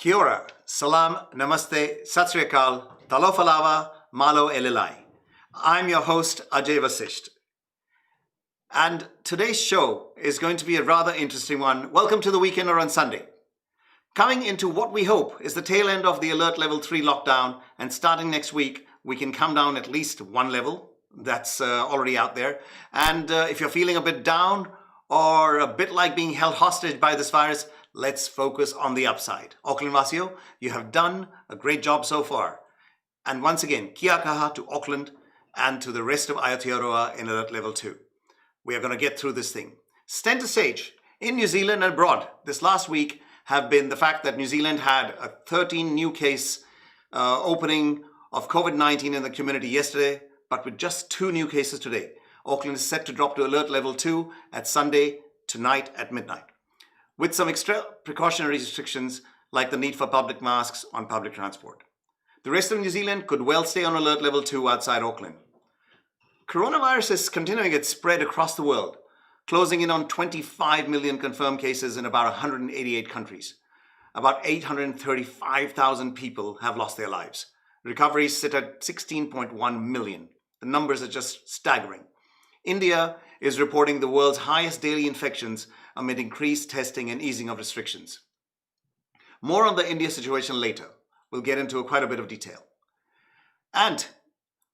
Kia ora, salam, namaste, sat sri akal, talo falava, malo elilai. I'm your host, Ajay Vasisht. And today's show is going to be a rather interesting one. Welcome to the weekend or on Sunday. Coming into what we hope is the tail end of the alert level 3 lockdown, and starting next week, we can come down at least one level. That's already out there. And if you're feeling a bit down or a bit like being held hostage by this virus, let's focus on the upside. Auckland Vasio, you have done a great job so far. And once again, kia kaha to Auckland and to the rest of Aotearoa in alert level 2. We are going to get through this thing. Center stage in New Zealand and abroad this last week have been the fact that New Zealand had a 13 new case opening of COVID-19 in the community yesterday, but with just 2 new cases today. Auckland is set to drop to alert level 2 at Sunday tonight at midnight, with some extra precautionary restrictions like the need for public masks on public transport. The rest of New Zealand could well stay on alert level 2 outside Auckland. Coronavirus is continuing its spread across the world, closing in on 25 million confirmed cases in about 188 countries. About 835,000 people have lost their lives. Recoveries sit at 16.1 million. The numbers are just staggering. India is reporting the world's highest daily infections amid increased testing and easing of restrictions. More on the India situation later. We'll get into quite a bit of detail. And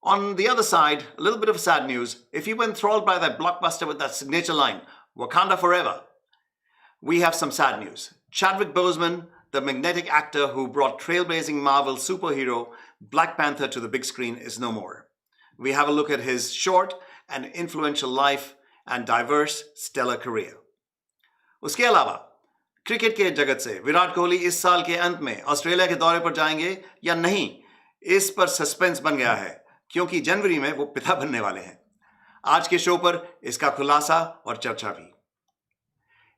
on the other side, a little bit of sad news. If you were enthralled by that blockbuster with that signature line, Wakanda Forever, we have some sad news. Chadwick Boseman, the magnetic actor who brought trailblazing Marvel superhero Black Panther to the big screen, is no more. We have a look at his short and influential life and diverse stellar career. उसके अलावा cricket के जगत से विराट कोहली इस साल के अंत में ऑस्ट्रेलिया के दौरे पर जाएंगे या नहीं, इस पर सस्पेंस बन गया है, क्योंकि जनवरी में वो पिता बनने वाले हैं. आज के शो पर इसका खुलासा और चर्चा भी.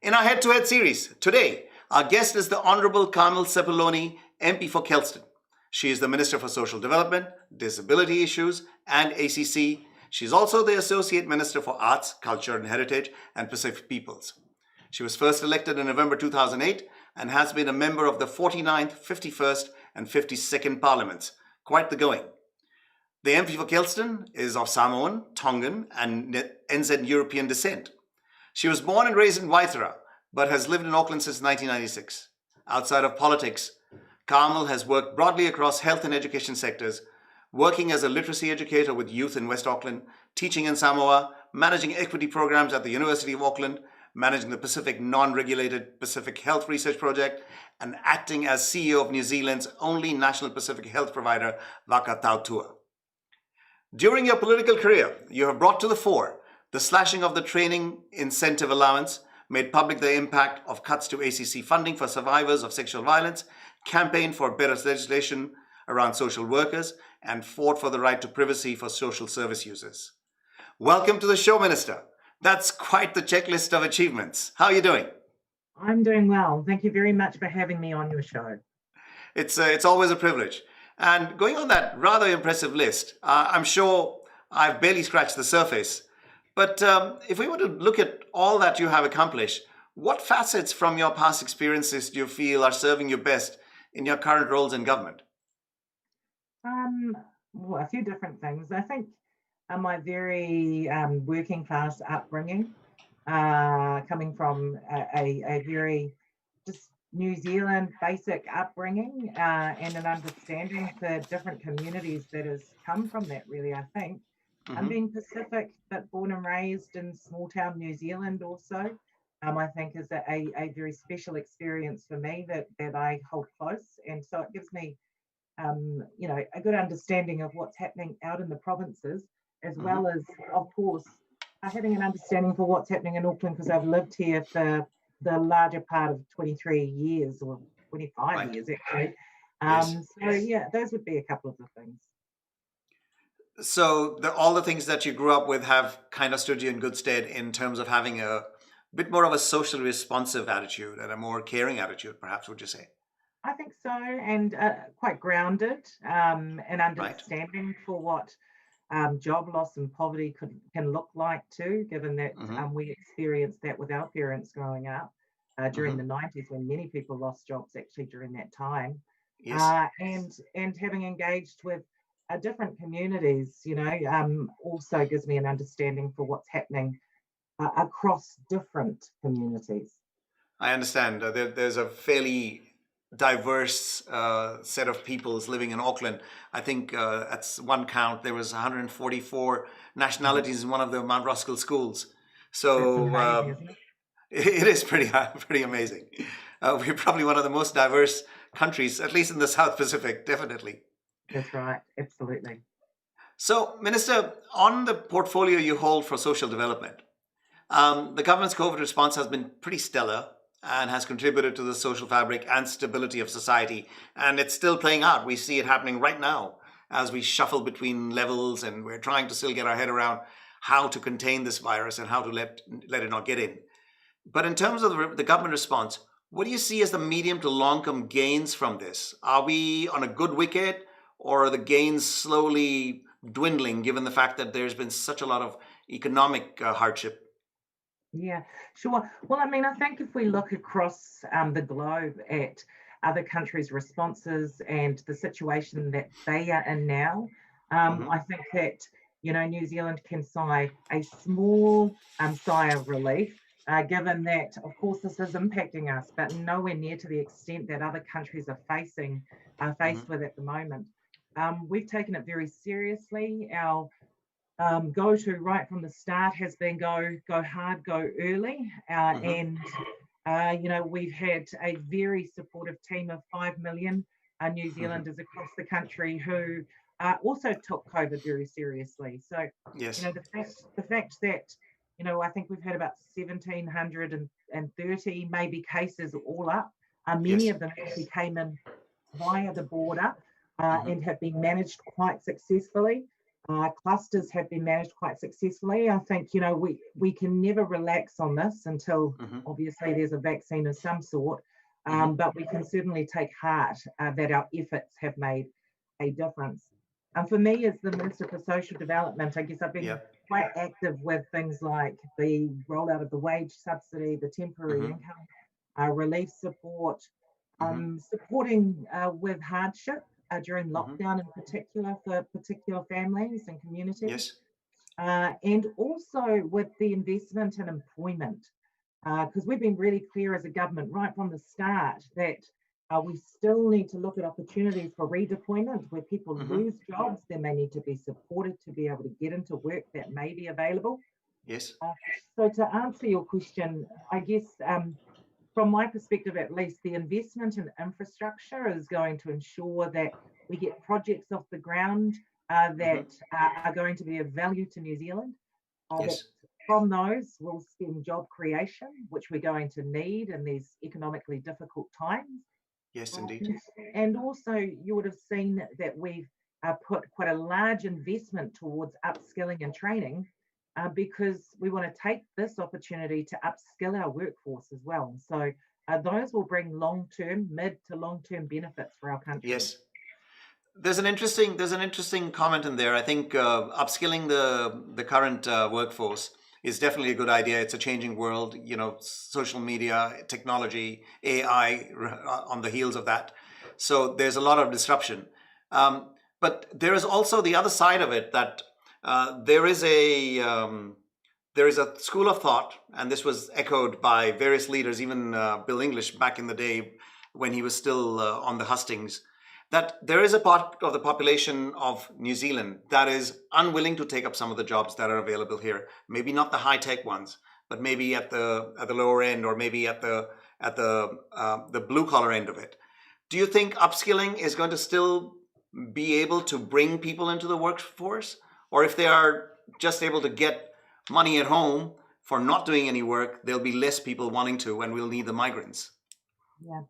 In our head-to-head series, today, our guest is the Honorable Carmel Sepuloni, MP for Kelston. She is the Minister for Social Development, Disability Issues, and ACC. She's also the Associate Minister for Arts, Culture and Heritage, and Pacific Peoples. She was first elected in November 2008 and has been a member of the 49th, 51st, and 52nd Parliaments. Quite the going. The MP for Kelston is of Samoan, Tongan, and NZ European descent. She was born and raised in Waithera, but has lived in Auckland since 1996. Outside of politics, Carmel has worked broadly across health and education sectors, working as a literacy educator with youth in West Auckland, teaching in Samoa, managing equity programs at the University of Auckland, managing the Pacific non-regulated Pacific Health Research Project, and acting as CEO of New Zealand's only national Pacific health provider, Waka Tautua. During your political career, you have brought to the fore the slashing of the training incentive allowance, made public the impact of cuts to ACC funding for survivors of sexual violence, campaigned for better legislation around social workers, and fought for the right to privacy for social service users. Welcome to the show, Minister. That's quite the checklist of achievements. How are you doing? I'm doing well. Thank you very much for having me on your show. It's always a privilege. And going on that rather impressive list, I'm sure I've barely scratched the surface. But if we were to look at all that you have accomplished, what facets from your past experiences do you feel are serving you best in your current roles in government? Well, a few different things. I think my very working class upbringing, coming from a very just New Zealand basic upbringing and an understanding for different communities that has come from that, really, I think. I'm being Pacific, but born and raised in small town New Zealand also, I think is a very special experience for me that I hold close. And so it gives me, a good understanding of what's happening out in the provinces, as well as, of course, having an understanding for what's happening in Auckland, because I've lived here for the larger part of 23 years or 25 years, actually. So, yeah, those would be a couple of the things. So all the things that you grew up with have kind of stood you in good stead in terms of having a bit more of a socially responsive attitude and a more caring attitude, perhaps, would you say? I think so, and quite grounded and understanding for what job loss and poverty can look like too, given that we experienced that with our parents growing up. during the 90s, when many people lost jobs actually during that time. Yes. And having engaged with different communities, also gives me an understanding for what's happening across different communities. I understand. There's a fairly diverse set of peoples living in Auckland. I think at one count there was 144 nationalities in one of the Mount Roskill schools. That's So amazing, isn't it? it is pretty amazing. We're probably one of the most diverse countries, at least in the South Pacific, definitely. That's right, absolutely. So, Minister, on the portfolio you hold for social development, the government's COVID response has been pretty stellar and has contributed to the social fabric and stability of society. And it's still playing out. We see it happening right now as we shuffle between levels, and we're trying to still get our head around how to contain this virus and how to let it not get in. But in terms of the government response, what do you see as the medium to long-term gains from this? Are we on a good wicket, or are the gains slowly dwindling given the fact that there's been such a lot of economic hardship? Yeah, sure. Well, I mean, I think if we look across the globe at other countries' responses and the situation that they are in now, Hmm. I think that, New Zealand can sigh a small sigh of relief, given that, of course, this is impacting us, but nowhere near to the extent that other countries are Hmm. faced with at the moment. We've taken it very seriously. Our go to right from the start has been go hard, go early, Hmm. we've had a very supportive team of 5 million New Hmm. Zealanders across the country who also took COVID very seriously. So, Yes. the fact that I think we've had about 1,730 maybe cases all up. Many Yes. of them actually came in via the border Hmm. and have been managed quite successfully. Clusters have been managed quite successfully. I think, we can never relax on this until Hmm. obviously there's a vaccine of some sort, Hmm. but we can certainly take heart that our efforts have made a difference. And for me, as the Minister for Social Development, I guess I've Yeah. been quite active with things like the rollout of the wage subsidy, the temporary Hmm. income relief support, Hmm. supporting with hardship during Hmm. lockdown in particular for particular families and communities, Yes. and also with the investment in employment. Because we've been really clear as a government right from the start that we still need to look at opportunities for redeployment where people Hmm. lose jobs, then they need to be supported to be able to get into work that may be available. Yes. Uh, so to answer your question, I guess from my perspective at least, the investment in infrastructure is going to ensure that we get projects off the ground Hmm. that are going to be of value to New Zealand. That Yes. from those we'll stem job creation, which we're going to need in these economically difficult times. Yes, indeed. Um, and also, you would have seen that we've put quite a large investment towards upskilling and training because we want to take this opportunity to upskill our workforce as well. So, those will bring long term, mid to long term benefits for our country. Yes. There's an interesting comment in there. I think upskilling the current workforce is definitely a good idea. It's a changing world, social media, technology, AI on the heels of that. So there's a lot of disruption. But there is also the other side of it that there is a school of thought, and this was echoed by various leaders, even Bill English back in the day when he was still on the hustings, that there is a part of the population of New Zealand that is unwilling to take up some of the jobs that are available here. Maybe not the high tech ones, but maybe at the lower end, or maybe at the blue collar end of it. Do you think upskilling is going to still be able to bring people into the workforce, or if they are just able to get money at home for not doing any work, there'll be less people wanting to, and we'll need the migrants? Yeah.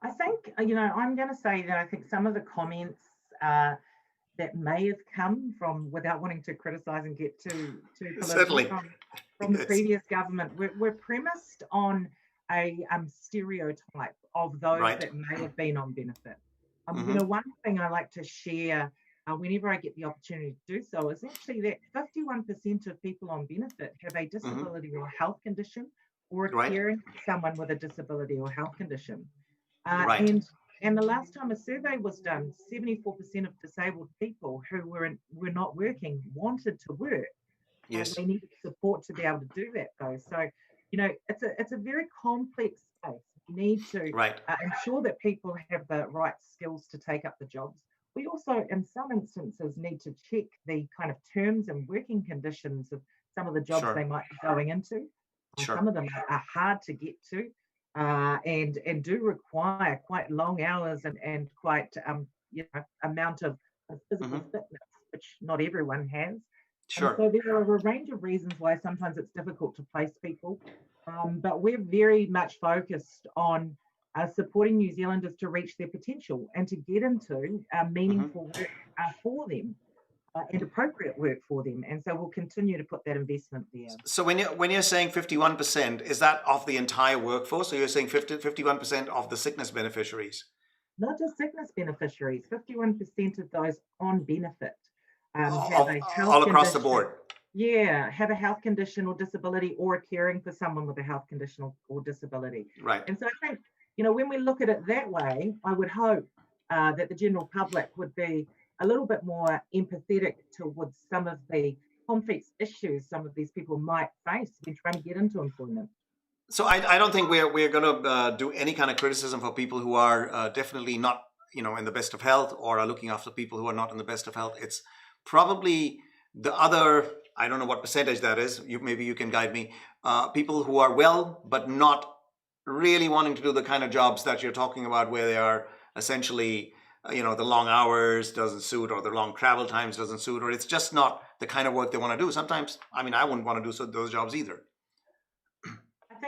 I think, I'm going to say that I think some of the comments uh, that may have come from, without wanting to criticise and get too political, Certainly. from the Yes. previous government, we're premised on a stereotype of those Right. that may have been on benefit. Hmm. One thing I like to share whenever I get the opportunity to do so is actually that 51% of people on benefit have a Hmm. disability or a health condition or Right. caring for someone with a disability or health condition. Right. And the last time a survey was done, 74% of disabled people who were not working wanted to work. Yes. They needed support to be able to do that, though. So, it's a very complex space. We need to Right. ensure that people have the right skills to take up the jobs. We also, in some instances, need to check the kind of terms and working conditions of some of the jobs they Sure. might be going into. Sure. Some of them are hard to get to, and do require quite long hours and quite amount of physical Hmm. fitness, which not everyone has. And Sure. so there are a range of reasons why sometimes it's difficult to place people. But we're very much focused on supporting New Zealanders to reach their potential and to get into Hmm. meaningful work for them, and appropriate work for them. And so we'll continue to put that investment there. So when you're saying 51%, is that of the entire workforce, or you're saying 51% of the sickness beneficiaries? Not just sickness beneficiaries, 51% of those on benefit have Of a health all across the condition. board? Yeah, have a health condition or disability, or are caring for someone with a health condition or disability. Right. And so I think, when we look at it that way, I would hope that the general public would be a little bit more empathetic towards some of the complex issues some of these people might face when trying to get into employment. So I don't think we're going to do any kind of criticism for people who are definitely not in the best of health, or are looking after people who are not in the best of health. It's probably the other, I don't know what percentage that is. Maybe you can guide me. People who are well but not really wanting to do the kind of jobs that you're talking about, where they are essentially the long hours doesn't suit, or the long travel times doesn't suit, or it's just not the kind of work they want to do. Sometimes, I mean, I wouldn't want to do those jobs either.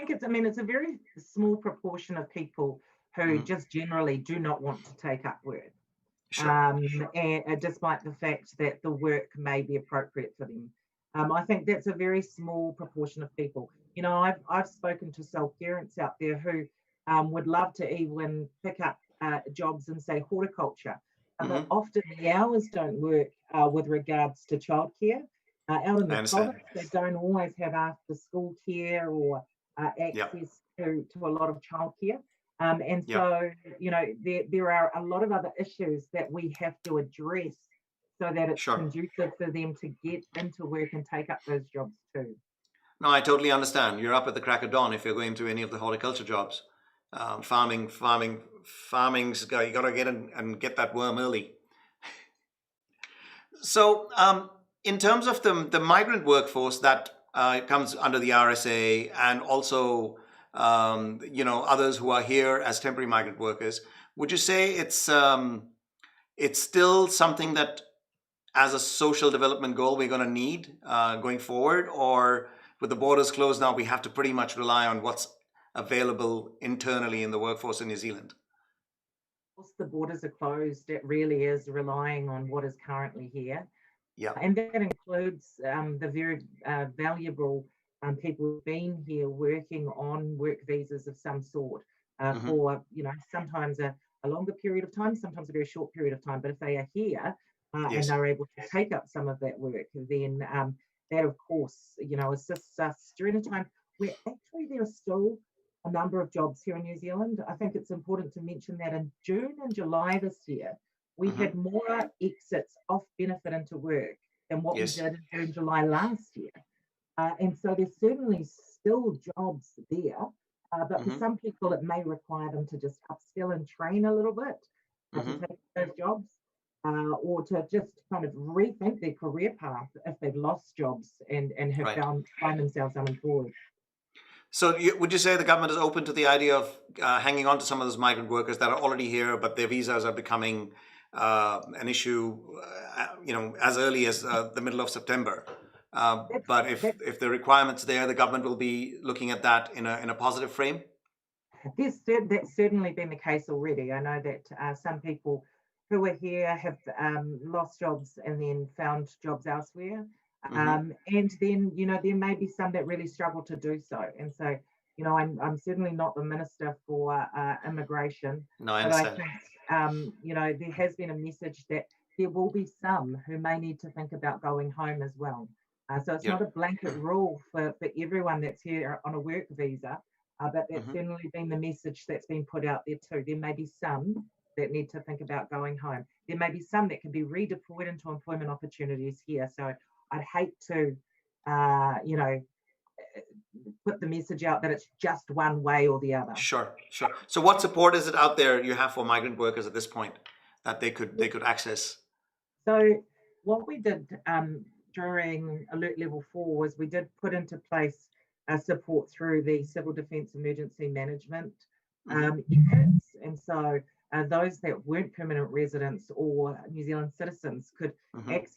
It's a very small proportion of people who Hmm. just generally do not want to take up work, Sure. and despite the fact that the work may be appropriate for them. I think that's a very small proportion of people. I've spoken to self-parents out there who would love to even pick up jobs in, say, horticulture, but Hmm. often the hours don't work with regards to childcare. Out in I the understand. province, they don't always have after-school care or Yeah. access to a lot of childcare. And Yeah. so, there are a lot of other issues that we have to address so that it's Sure. conducive for them to get into work and take up those jobs too. No, I totally understand. You're up at the crack of dawn if you're going to any of the horticulture jobs. Farming's you got to get in and get that worm early. So, in terms of the migrant workforce that comes under the RSA, and also others who are here as temporary migrant workers, would you say it's still something that, as a social development goal, we're going to need going forward, or with the borders closed now, we have to pretty much rely on what's available internally in the workforce in New Zealand? Once the borders are closed, it really is relying on what is currently here. Yeah. And that includes the very valuable people who've been here working on work visas of some sort Hmm. for, sometimes a longer period of time, sometimes a very short period of time. But if they are here and Yes. they're able to take up some of that work, then that, of course, assists us during a time where actually there are still a number of jobs here in New Zealand. I think it's important to mention that in June and July this year, we Hmm. had more exits off benefit into work than what we Yes. did in June, July last year. And so there's certainly still jobs there, but for Hmm. some people, it may require them to just upskill and train a little bit to Hmm. take those jobs, or to just kind of rethink their career path if they've lost jobs and have Right. find themselves unemployed. So, would you say the government is open to the idea of hanging on to some of those migrant workers that are already here, but their visas are becoming an issue, as early as the middle of September? That's, But if the requirements there, the government will be looking at that in a positive frame. That's certainly been the case already. I know that some people who are here have lost jobs and then found jobs elsewhere. Hmm. And then, there may be some that really struggle to do so. And so, I'm certainly not the Minister for Immigration, No, I but I understand. think, there has been a message that there will be some who may need to think about going home as well. So it's Yeah. not a blanket rule for everyone that's here on a work visa, but that's Hmm. certainly been the message that's been put out there too. There may be some that need to think about going home. There may be some that can be redeployed into employment opportunities here. So I'd hate to, you know, put the message out that it's just one way or the other. Sure, sure. So what support is it out there you have for migrant workers at this point that they could access? So what we did during Alert Level 4 was we did put into place support through the Civil Defence Emergency Management Hmm. units. And so those that weren't permanent residents or New Zealand citizens could Hmm. access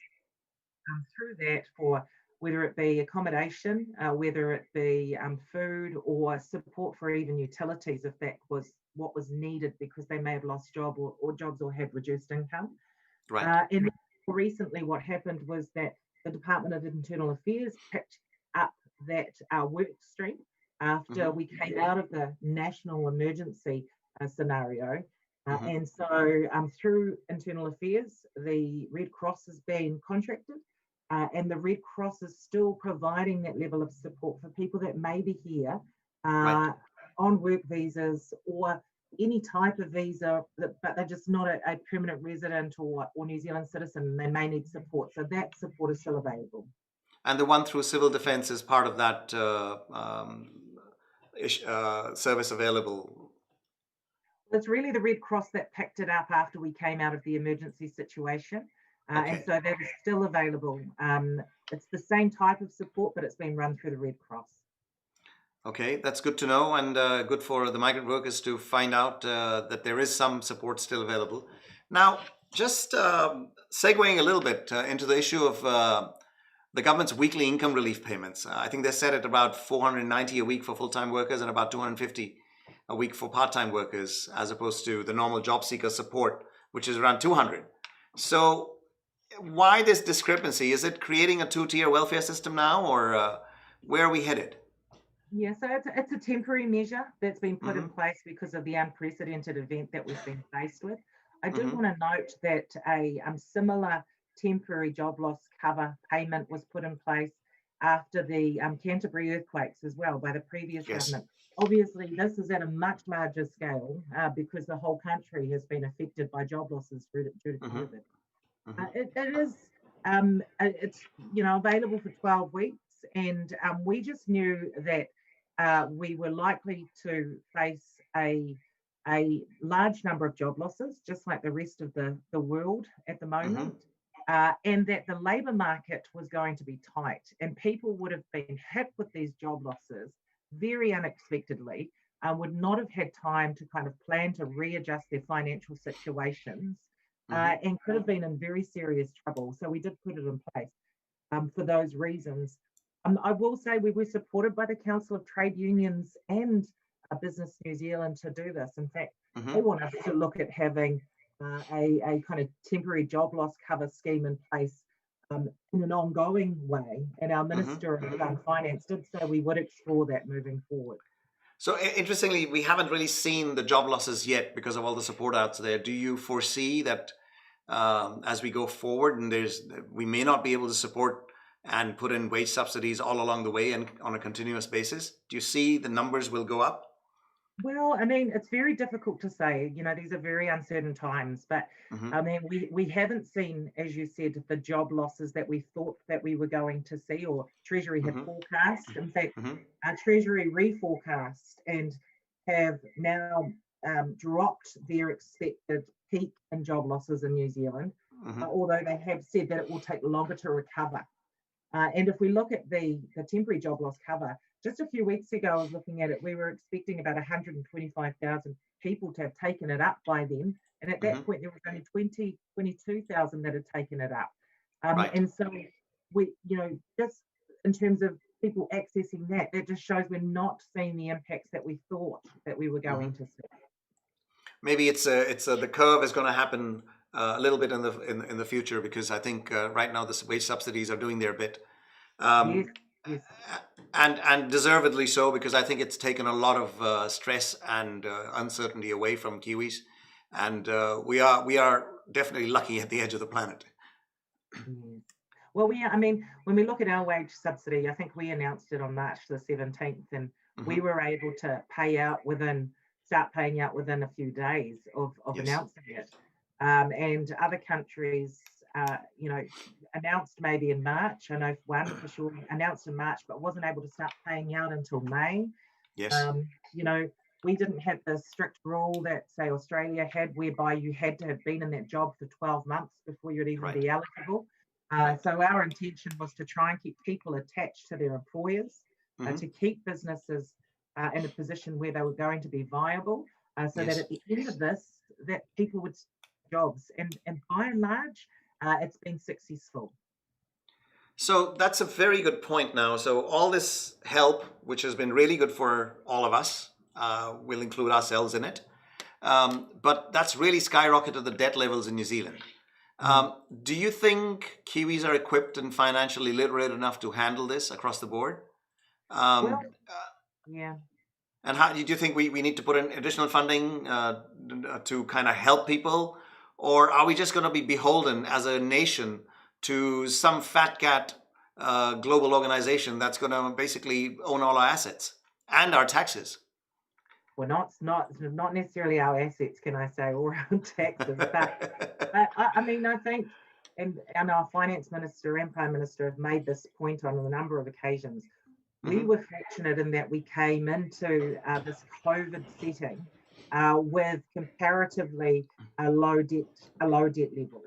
through that for whether it be accommodation, whether it be food or support for even utilities if that was what was needed because they may have lost or jobs or had reduced income. Right. And recently, what happened was that the Department of Internal Affairs picked up that work stream after Hmm. we came out of the national emergency scenario. Hmm. And so, through Internal Affairs, the Red Cross has been contracted, and the Red Cross is still providing that level of support for people that may be here Right. on work visas or any type of visa, but they're just not a permanent resident or New Zealand citizen, and they may need support. So that support is still available. And the one through civil defense is part of that service available. It's really the Red Cross that picked it up after we came out of the emergency situation. And Okay. so that is still available. It's the same type of support, but it's been run through the Red Cross. Okay, that's good to know, and good for the migrant workers to find out that there is some support still available. Now, just segueing a little bit into the issue of the government's weekly income relief payments. I think they're set at about 490 a week for full-time workers and about 250 a week for part-time workers, as opposed to the normal job seeker support, which is around 200. So, why this discrepancy? Is it creating a two-tier welfare system now, or where are we headed? Yeah, so it's a temporary measure that's been put in Mm-hmm. place because of the unprecedented event that we've been faced with. I do Mm-hmm. want to note that a similar temporary job loss cover payment was put in place after the Canterbury earthquakes as well by the previous Yes. government. Obviously, this is at a much larger scale because the whole country has been affected by job losses due to Mm-hmm. COVID. Mm-hmm. It is it's available for 12 weeks, and we just knew that we were likely to face a large number of job losses, just like the rest of the world at the Mm-hmm. moment, and that the labour market was going to be tight, and people would have been hit with these job losses very unexpectedly, would not have had time to kind of plan to readjust their financial situations, Mm-hmm. and could have been in very serious trouble. So we did put it in place for those reasons. I will say we were supported by the Council of Trade Unions and Business New Zealand to do this. In fact, Mm-hmm. they want us to look at having a kind of temporary job loss cover scheme in place in an ongoing way. And our Mm-hmm. Minister Mm-hmm. of Finance did say we would explore that moving forward. So interestingly, we haven't really seen the job losses yet because of all the support out there. Do you foresee that as we go forward, and we may not be able to support and put in wage subsidies all along the way and on a continuous basis? Do you see the numbers will go up? Well, I mean, it's very difficult to say. These are very uncertain times, but Mm-hmm. I mean, we haven't seen, as you said, the job losses that we thought that we were going to see, or Treasury had Mm-hmm. forecast. In fact, Mm-hmm. our Treasury reforecast and have now dropped their expected peak in job losses in New Zealand, Mm-hmm. although they have said that it will take longer to recover. And if we look at the temporary job loss cover, just a few weeks ago, I was looking at it, we were expecting about 125,000 people to have taken it up by then. And at Mm-hmm. that point, there was only 22,000 that had taken it up. Right. And so just in terms of people accessing that, that just shows we're not seeing the impacts that we thought that we were Mm-hmm. going to see. Maybe the curve is going to happen a little bit in the future, because I think right now the wage subsidies are doing their bit. Yes, Um, yes. and deservedly so, because I think it's taken a lot of stress and uncertainty away from Kiwis, and we are definitely lucky at the edge of the planet. Yes. Well, I mean, when we look at our wage subsidy, I think we announced it on March the 17th, and we Hmm. were able to start paying out within a few days of Yes. announcing it. And other countries, announced maybe in March. I know one for sure announced in March, but wasn't able to start paying out until May. Yes. Um, you know, we didn't have the strict rule that, say, Australia had, whereby you had to have been in that job for 12 months before you'd even Right. be eligible. Right. So our intention was to try and keep people attached to their employers, Hmm. to keep businesses in a position where they were going to be viable, so that Yes. at the end of this, that people would jobs. And by and large, it's been successful. So that's a very good point now. So all this help, which has been really good for all of us, will include ourselves in it. But that's really skyrocketed the debt levels in New Zealand. Do you think Kiwis are equipped and financially literate enough to handle this across the board? Well, Um, yeah. and how do you think we need to put in additional funding to kind of help people? Or are we just going to be beholden as a nation to some fat cat global organization that's going to basically own all our assets and our taxes? Well, not necessarily our assets, can I say, or our taxes, but I mean, I think, and our finance minister and prime minister have made this point on a number of occasions. We Hmm. were fortunate in that we came into this COVID setting with comparatively a low debt level,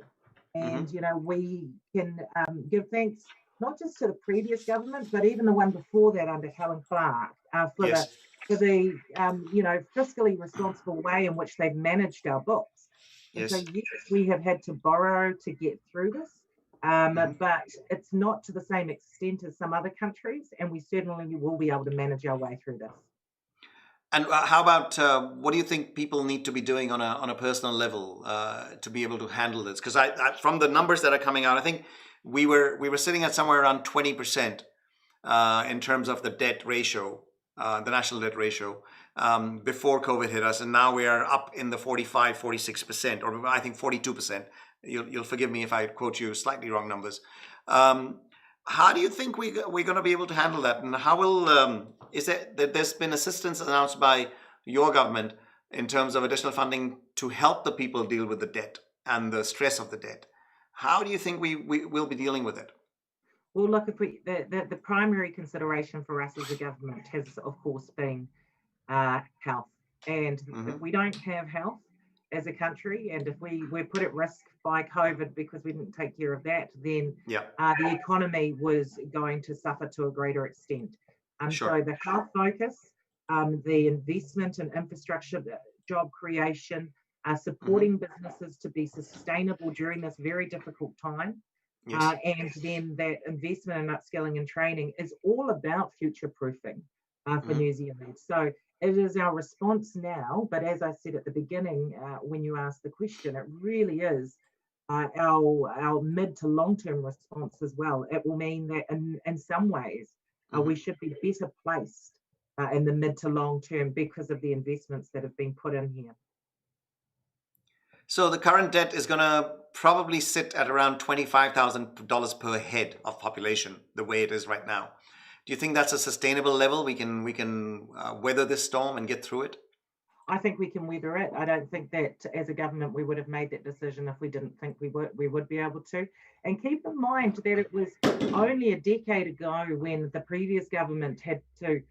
and Hmm. we can give thanks not just to the previous government, but even the one before that under Helen Clark Yes. for the fiscally responsible way in which they've managed our books. And so Yes. yes, we have had to borrow to get through this, Hmm. but it's not to the same extent as some other countries, and we certainly will be able to manage our way through this. And how about what do you think people need to be doing on a personal level to be able to handle this? Because from the numbers that are coming out, I think we were sitting at somewhere around 20% in terms of the debt ratio, the national debt ratio, before COVID hit us, and now we are up in the 45, 46%, or I think 42%. You'll forgive me if I quote you slightly wrong numbers. Um, how do you think we're going to be able to handle that, and how will is it that there's been assistance announced by your government in terms of additional funding to help the people deal with the debt and the stress of the debt? How do you think we will be dealing with it? Well, look, if the primary consideration for us as a government has, of course, been health. And if Hmm. we don't have health as a country, and if we're put at risk by COVID because we didn't take care of that, then Yeah, the economy was going to suffer to a greater extent. sure. So the health focus, the investment in infrastructure, job creation, Hmm. supporting businesses to be sustainable during this very difficult time, Yes. and then that investment in upskilling and training is all about future proofing for Hmm. New Zealand. So it is our response now, but as I said at the beginning, when you asked the question, it really is our mid to long term response as well. It will mean that in some ways we Hmm. should be better placed in the mid to long term because of the investments that have been put in here. So the current debt is going to probably sit at around $25,000 per head of population, the way it is right now. Do you think that's a sustainable level? We can weather this storm and get through it. I think we can weather it. I don't think that as a government we would have made that decision if we didn't think we would be able to. And keep in mind that it was only a decade ago when the previous government had to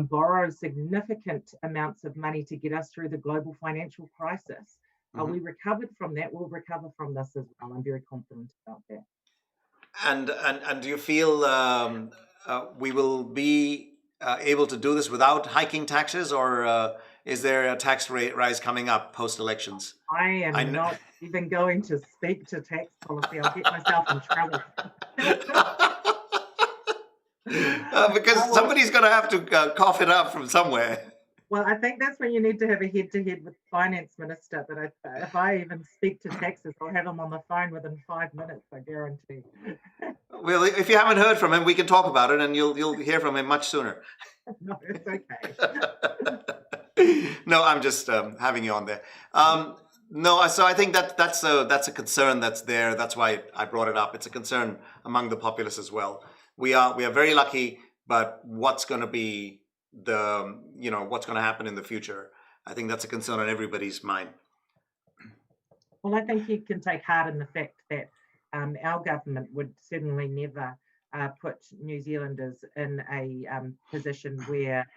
borrow significant amounts of money to get us through the global financial crisis. Hmm. We recovered from that. We'll recover from this as well. I'm very confident about that. And do you feel we will be able to do this without hiking taxes, or is there a tax rate rise coming up post elections? I I am know. not even going to speak to tax policy. I'll get myself in trouble. Because Oh, somebody's going to have to cough it up from somewhere. well, I think that's when you need to have a head-to-head with the finance minister. But if I even speak to taxes, I'll have him on the phone within 5 minutes, I guarantee. Well, if you haven't heard from him, we can talk about it, and you'll hear from him much sooner. No, it's okay. No, I'm just having you on there. No, so I think that's a concern that's there. That's why I brought it up. It's a concern among the populace as well. We are very lucky, but what's going to be what's going to happen in the future? I think that's a concern on everybody's mind. Well, I think you can take heart in the fact that our government would certainly never put New Zealanders in a position where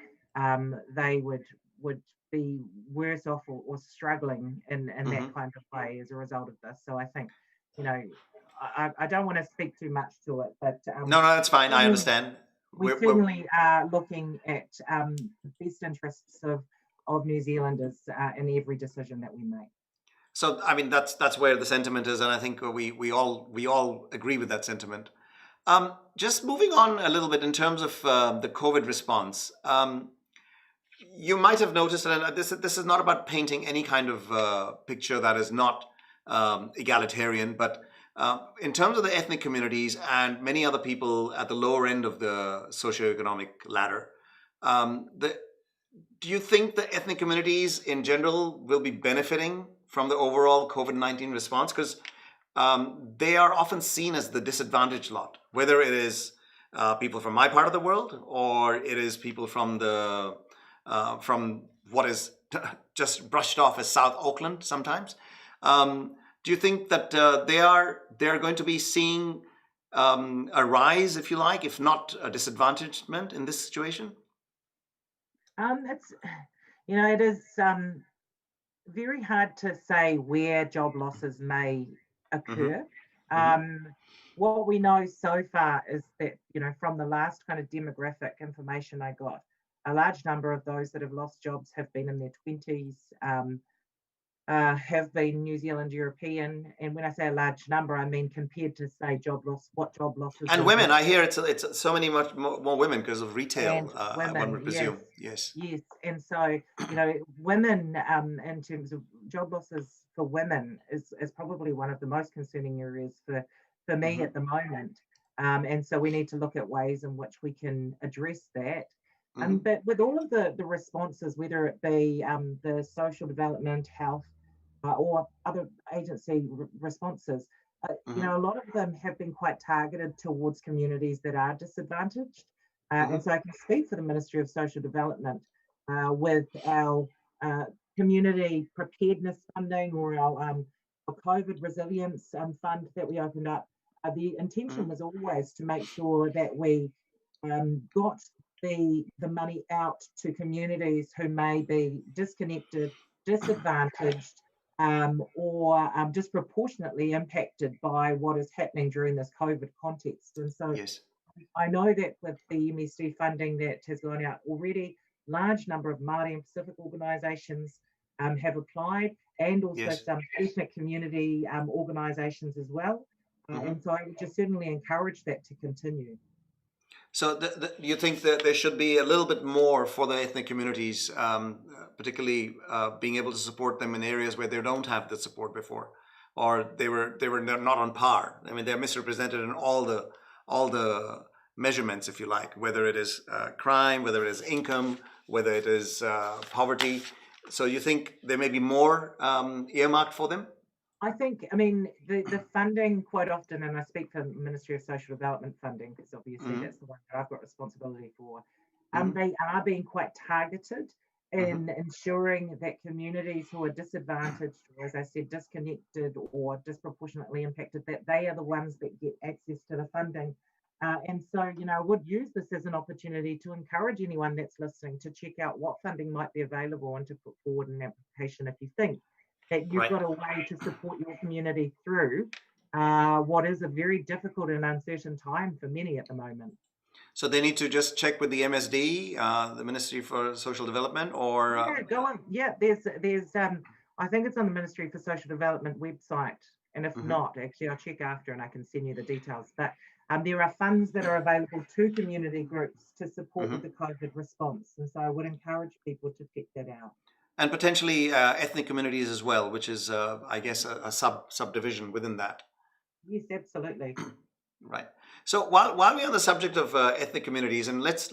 they would be worse off or struggling in that kind of way as a result of this. So I think, I don't want to speak too much to it, but No, that's fine. I understand. We certainly are looking at the best interests of New Zealanders in every decision that we make. So I mean that's where the sentiment is, and I think we all agree with that sentiment. Just moving on a little bit in terms of the COVID response. You might have noticed, and this is not about painting any kind of picture that is not egalitarian, but in terms of the ethnic communities and many other people at the lower end of the socioeconomic ladder, do you think the ethnic communities in general will be benefiting from the overall COVID-19 response? Because they are often seen as the disadvantaged lot, whether it is people from my part of the world or it is people from from what is just brushed off as South Auckland sometimes. Do you think that they're going to be seeing a rise, if you like, if not a disadvantagement in this situation? It is very hard to say where job losses may occur. What we know so far is that, from the last kind of demographic information I got, a large number of those that have lost jobs have been in their 20s, have been New Zealand European. And when I say a large number, I mean compared to, say, what job losses. And women, I hear it's so many much more women because of retail, women, one would presume. Yes. Yes. And so, women, in terms of job losses for women is probably one of the most concerning areas for me at the moment. And so we need to look at ways in which we can address that. But with all of the responses, whether it be the social development, health, or other agency responses, a lot of them have been quite targeted towards communities that are disadvantaged. And so I can speak for the Ministry of Social Development with our community preparedness funding or our COVID resilience fund that we opened up. The intention was always to make sure that we got the money out to communities who may be disconnected, disadvantaged, or disproportionately impacted by what is happening during this COVID context. And so Yes. I know that with the MSD funding that has gone out already, large number of Māori and Pacific organisations have applied, and also some ethnic community organisations as well. And so I would just certainly encourage that to continue. So you think that there should be a little bit more for the ethnic communities, particularly being able to support them in areas where they don't have the support before, or they were not on par. I mean, they're misrepresented in all the measurements, if you like, whether it is crime, whether it is income, whether it is poverty. So you think there may be more earmarked for them? I think, the funding quite often, and I speak for the Ministry of Social Development funding, because obviously that's the one that I've got responsibility for, they are being quite targeted in ensuring that communities who are disadvantaged, or as I said, disconnected or disproportionately impacted, that they are the ones that get access to the funding. And so, I would use this as an opportunity to encourage anyone that's listening to check out what funding might be available and to put forward an application if you think that you've got a way to support your community through what is a very difficult and uncertain time for many at the moment. So they need to just check with the MSD, the Ministry for Social Development, or go on. Yeah, there's I think it's on the Ministry for Social Development website, and if not, actually I'll check after and I can send you the details. But there are funds that are available to community groups to support with the COVID response, and so I would encourage people to check that out. And potentially ethnic communities as well, which is, I guess, a subdivision within that. Yes, absolutely. Right. So while we're on the subject of ethnic communities, and let's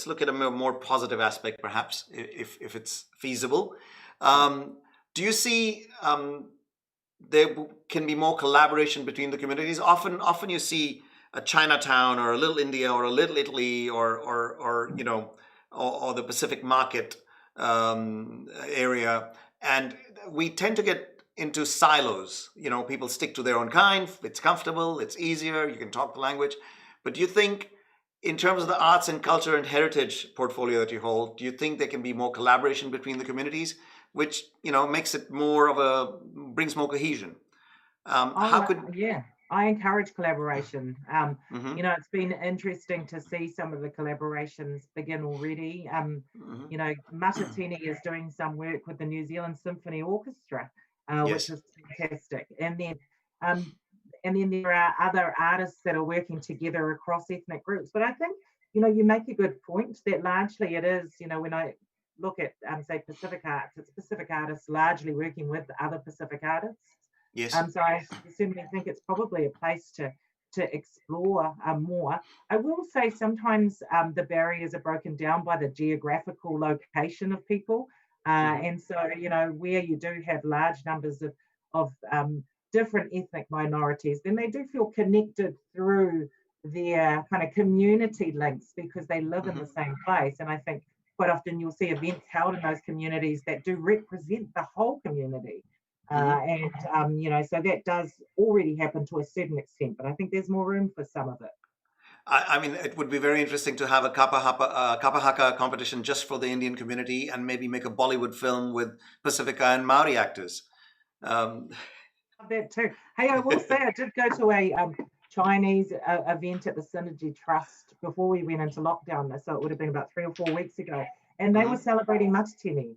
look at a more positive aspect, perhaps, if it's feasible. Do you see there can be more collaboration between the communities? Often you see a Chinatown or a little India or a little Italy or or the Pacific Market area, and we tend to get into silos. People stick to their own kind. It's comfortable. It's easier. You can talk the language. But do you think, in terms of the arts and culture and heritage portfolio that you hold, do you think there can be more collaboration between the communities, which makes it brings more cohesion? How could Yeah, I encourage collaboration. Mhm, It's been interesting to see some of the collaborations begin already. mhm. Matatini is doing some work with the New Zealand Symphony Orchestra, which Yes. is fantastic. Um, and then there are other artists that are working together across ethnic groups. But I think, you make a good point that largely it is, when I look at, say, Pacific arts, it's Pacific artists largely working with other Pacific artists. Yes. So I certainly think it's probably a place to explore more. I will say sometimes the barriers are broken down by the geographical location of people. Hmm. And so, where you do have large numbers of different ethnic minorities, then they do feel connected through their kind of community links because they live in Hmm. the same place. And I think quite often you'll see events held in those communities that do represent the whole community. Hmm. So that does already happen to a certain extent, but I think there's more room for some of it. I mean, it would be very interesting to have a Kapa Haka competition just for the Indian community, and maybe make a Bollywood film with Pacifica and Maori actors. Um, That too. Hey, I will say I did go to a Chinese event at the Synergy Trust before we went into lockdown, so it would have been about 3 or 4 weeks ago, and they were mhm. celebrating Matatini.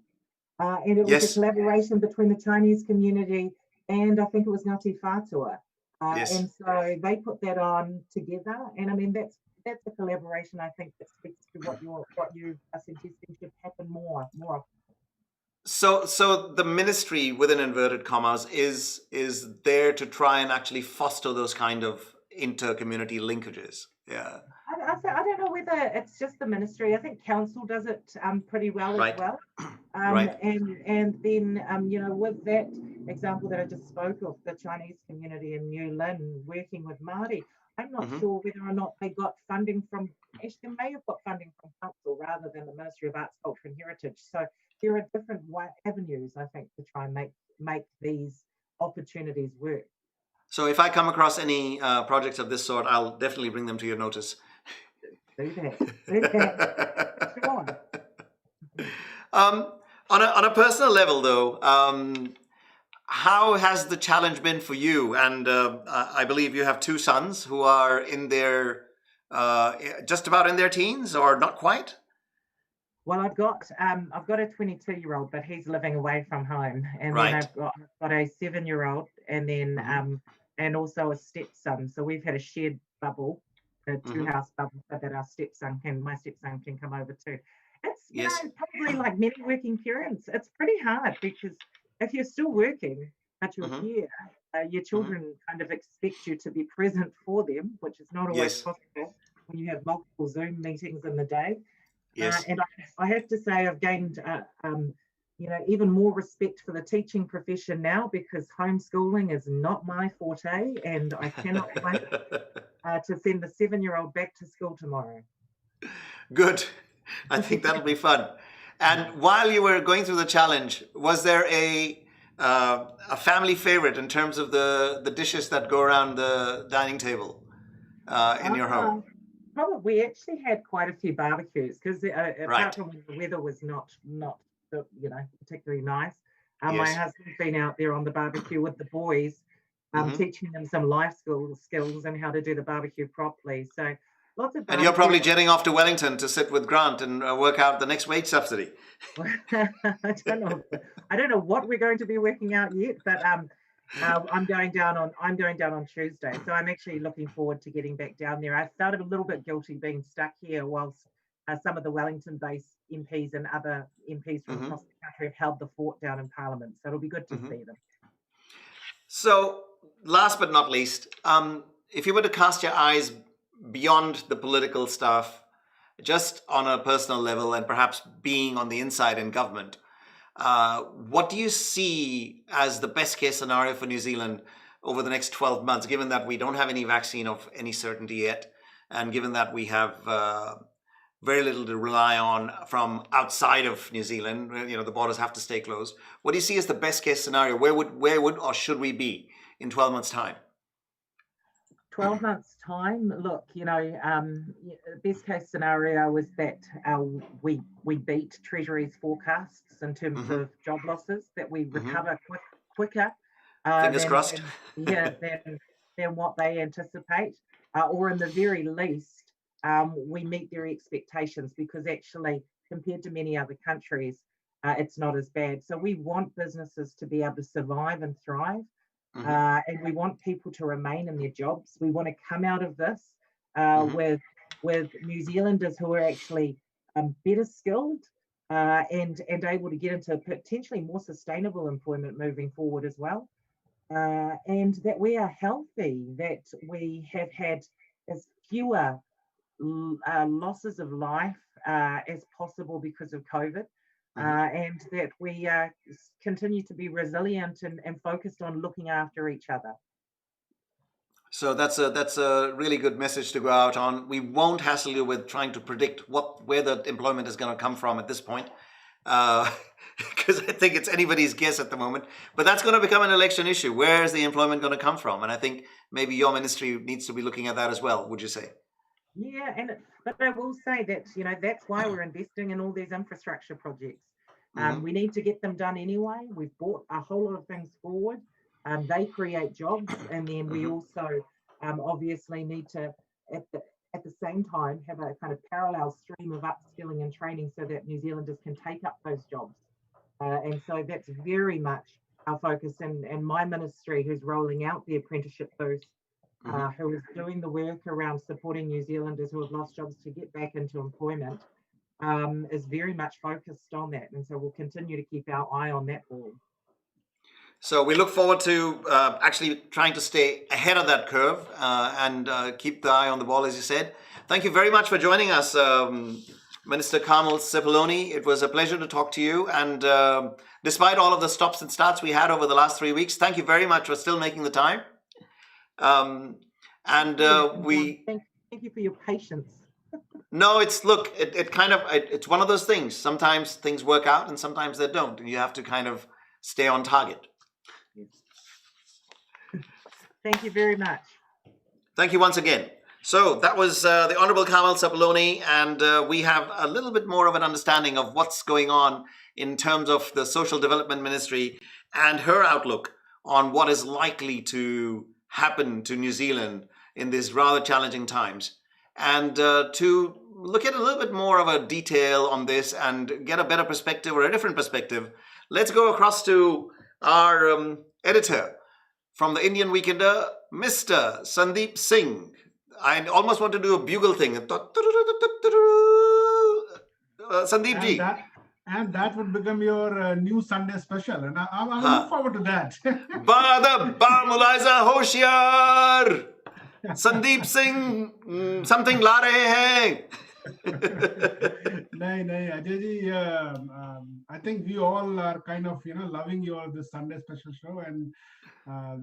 And it was a Yes. collaboration between the Chinese community and I think it was Ngāti Whātua. Yes. And so they put that on together. And I mean, that's a collaboration I think that speaks to what you are suggesting should happen more. So the ministry, within inverted commas, is there to try and actually foster those kind of inter-community linkages. Yeah. I don't know whether it's just the ministry. I think council does it pretty well as Right. well. Right. And then with that example that I just spoke of, the Chinese community in New Lynn working with Māori, I'm not Hmm. sure whether or not they got funding from, actually they may have got funding from council rather than the Ministry of Arts, Culture and Heritage. So there are different avenues, I think, to try and make these opportunities work. So if I come across any projects of this sort, I'll definitely bring them to your notice. Do that. Do that. Sure. um, on a personal level, though, how has the challenge been for you? And I believe you have two sons who are in their just about in their teens, or not quite. Well, I've got a 22-year-old, but he's living away from home, and then Right. I've got a 7-year-old, and then Hmm. and also a stepson. So we've had a shared bubble, a Hmm. two-house bubble, so that my stepson can come over too. It's Yes. probably like many working parents, it's pretty hard because if you're still working but you're Hmm. here, your Hmm. children kind of expect you to be present for them, which is not always Yes. possible when you have multiple Zoom meetings in the day. Yes. And I have to say, I've gained, even more respect for the teaching profession now because homeschooling is not my forte, and I cannot wait to send the 7-year-old back to school tomorrow. Good. I think that'll be fun. And while you were going through the challenge, was there a family favorite in terms of the dishes that go around the dining table in your home? Ah, probably we actually had quite a few barbecues because apart Right. from when the weather was not particularly nice, my Yes. husband's been out there on the barbecue with the boys, Hmm. teaching them some life skills and how to do the barbecue properly. So lots of And you're barbecue. probably jetting off to Wellington to sit with Grant and work out the next wage subsidy. I don't know what we're going to be working out yet, but I'm going down on Tuesday, so I'm actually looking forward to getting back down there. I felt a little bit guilty being stuck here whilst some of the Wellington-based MPs and other MPs from Hmm. across the country have held the fort down in Parliament, so it'll be good to Hmm. see them. So, last but not least, if you were to cast your eyes beyond the political stuff, just on a personal level and perhaps being on the inside in government, What do you see as the best case scenario for New Zealand over the next 12 months, given that we don't have any vaccine of any certainty yet, and given that we have very little to rely on from outside of New Zealand? The borders have to stay closed. What do you see as the best case scenario? Where would or should we be in 12 months' time? 12 months time, look, best case scenario is that we beat Treasury's forecasts in terms of job losses, that we recover quicker Fingers crossed. than what they anticipate, or in the very least, we meet their expectations, because actually, compared to many other countries, it's not as bad. So we want businesses to be able to survive and thrive. And we want people to remain in their jobs. We want to come out of this with New Zealanders who are actually better skilled and able to get into potentially more sustainable employment moving forward as well. And that we are healthy, that we have had as fewer losses of life as possible because of COVID. And that we continue to be resilient and focused on looking after each other. So that's a really good message to go out on. We won't hassle you with trying to predict where the employment is going to come from at this point, because I think it's anybody's guess at the moment. But that's going to become an election issue. Where is the employment going to come from? And I think maybe your ministry needs to be looking at that as well. Would you say? Yeah, but I will say that that's why we're investing in all these infrastructure projects. We need to get them done anyway. We've brought a whole lot of things forward. They create jobs, and then we also obviously need to, at the same time, have a kind of parallel stream of upskilling and training so that New Zealanders can take up those jobs. And so that's very much our focus. And my ministry, who's rolling out the apprenticeship boost, who is doing the work around supporting New Zealanders who have lost jobs to get back into employment, is very much focused on that. And so we'll continue to keep our eye on that ball. So we look forward to actually trying to stay ahead of that curve and keep the eye on the ball, as you said. Thank you very much for joining us, Minister Carmel Sepuloni. It was a pleasure to talk to you. And despite all of the stops and starts we had over the last 3 weeks, thank you very much for still making the time. Thank you for your patience. No, it's one of those things. Sometimes things work out and sometimes they don't. And you have to kind of stay on target. Thank you very much. Thank you once again. So that was the Honorable Carmel Sepuloni, and we have a little bit more of an understanding of what's going on in terms of the Social Development Ministry and her outlook on what is likely to happen to New Zealand in these rather challenging times. And to look at a little bit more of a detail on this and get a better perspective or a different perspective, let's go across to our editor from the Indian Weekender, Mr. Sandeep Singh. I almost want to do a bugle thing. Sandeep ji. And that would become your new Sunday special. And I look forward to that. Bada ba mulaiza hoshiar. Sandeep Singh, something la rahe hain. No, Ajay ji, I think we all are kind of, loving your this Sunday special show, and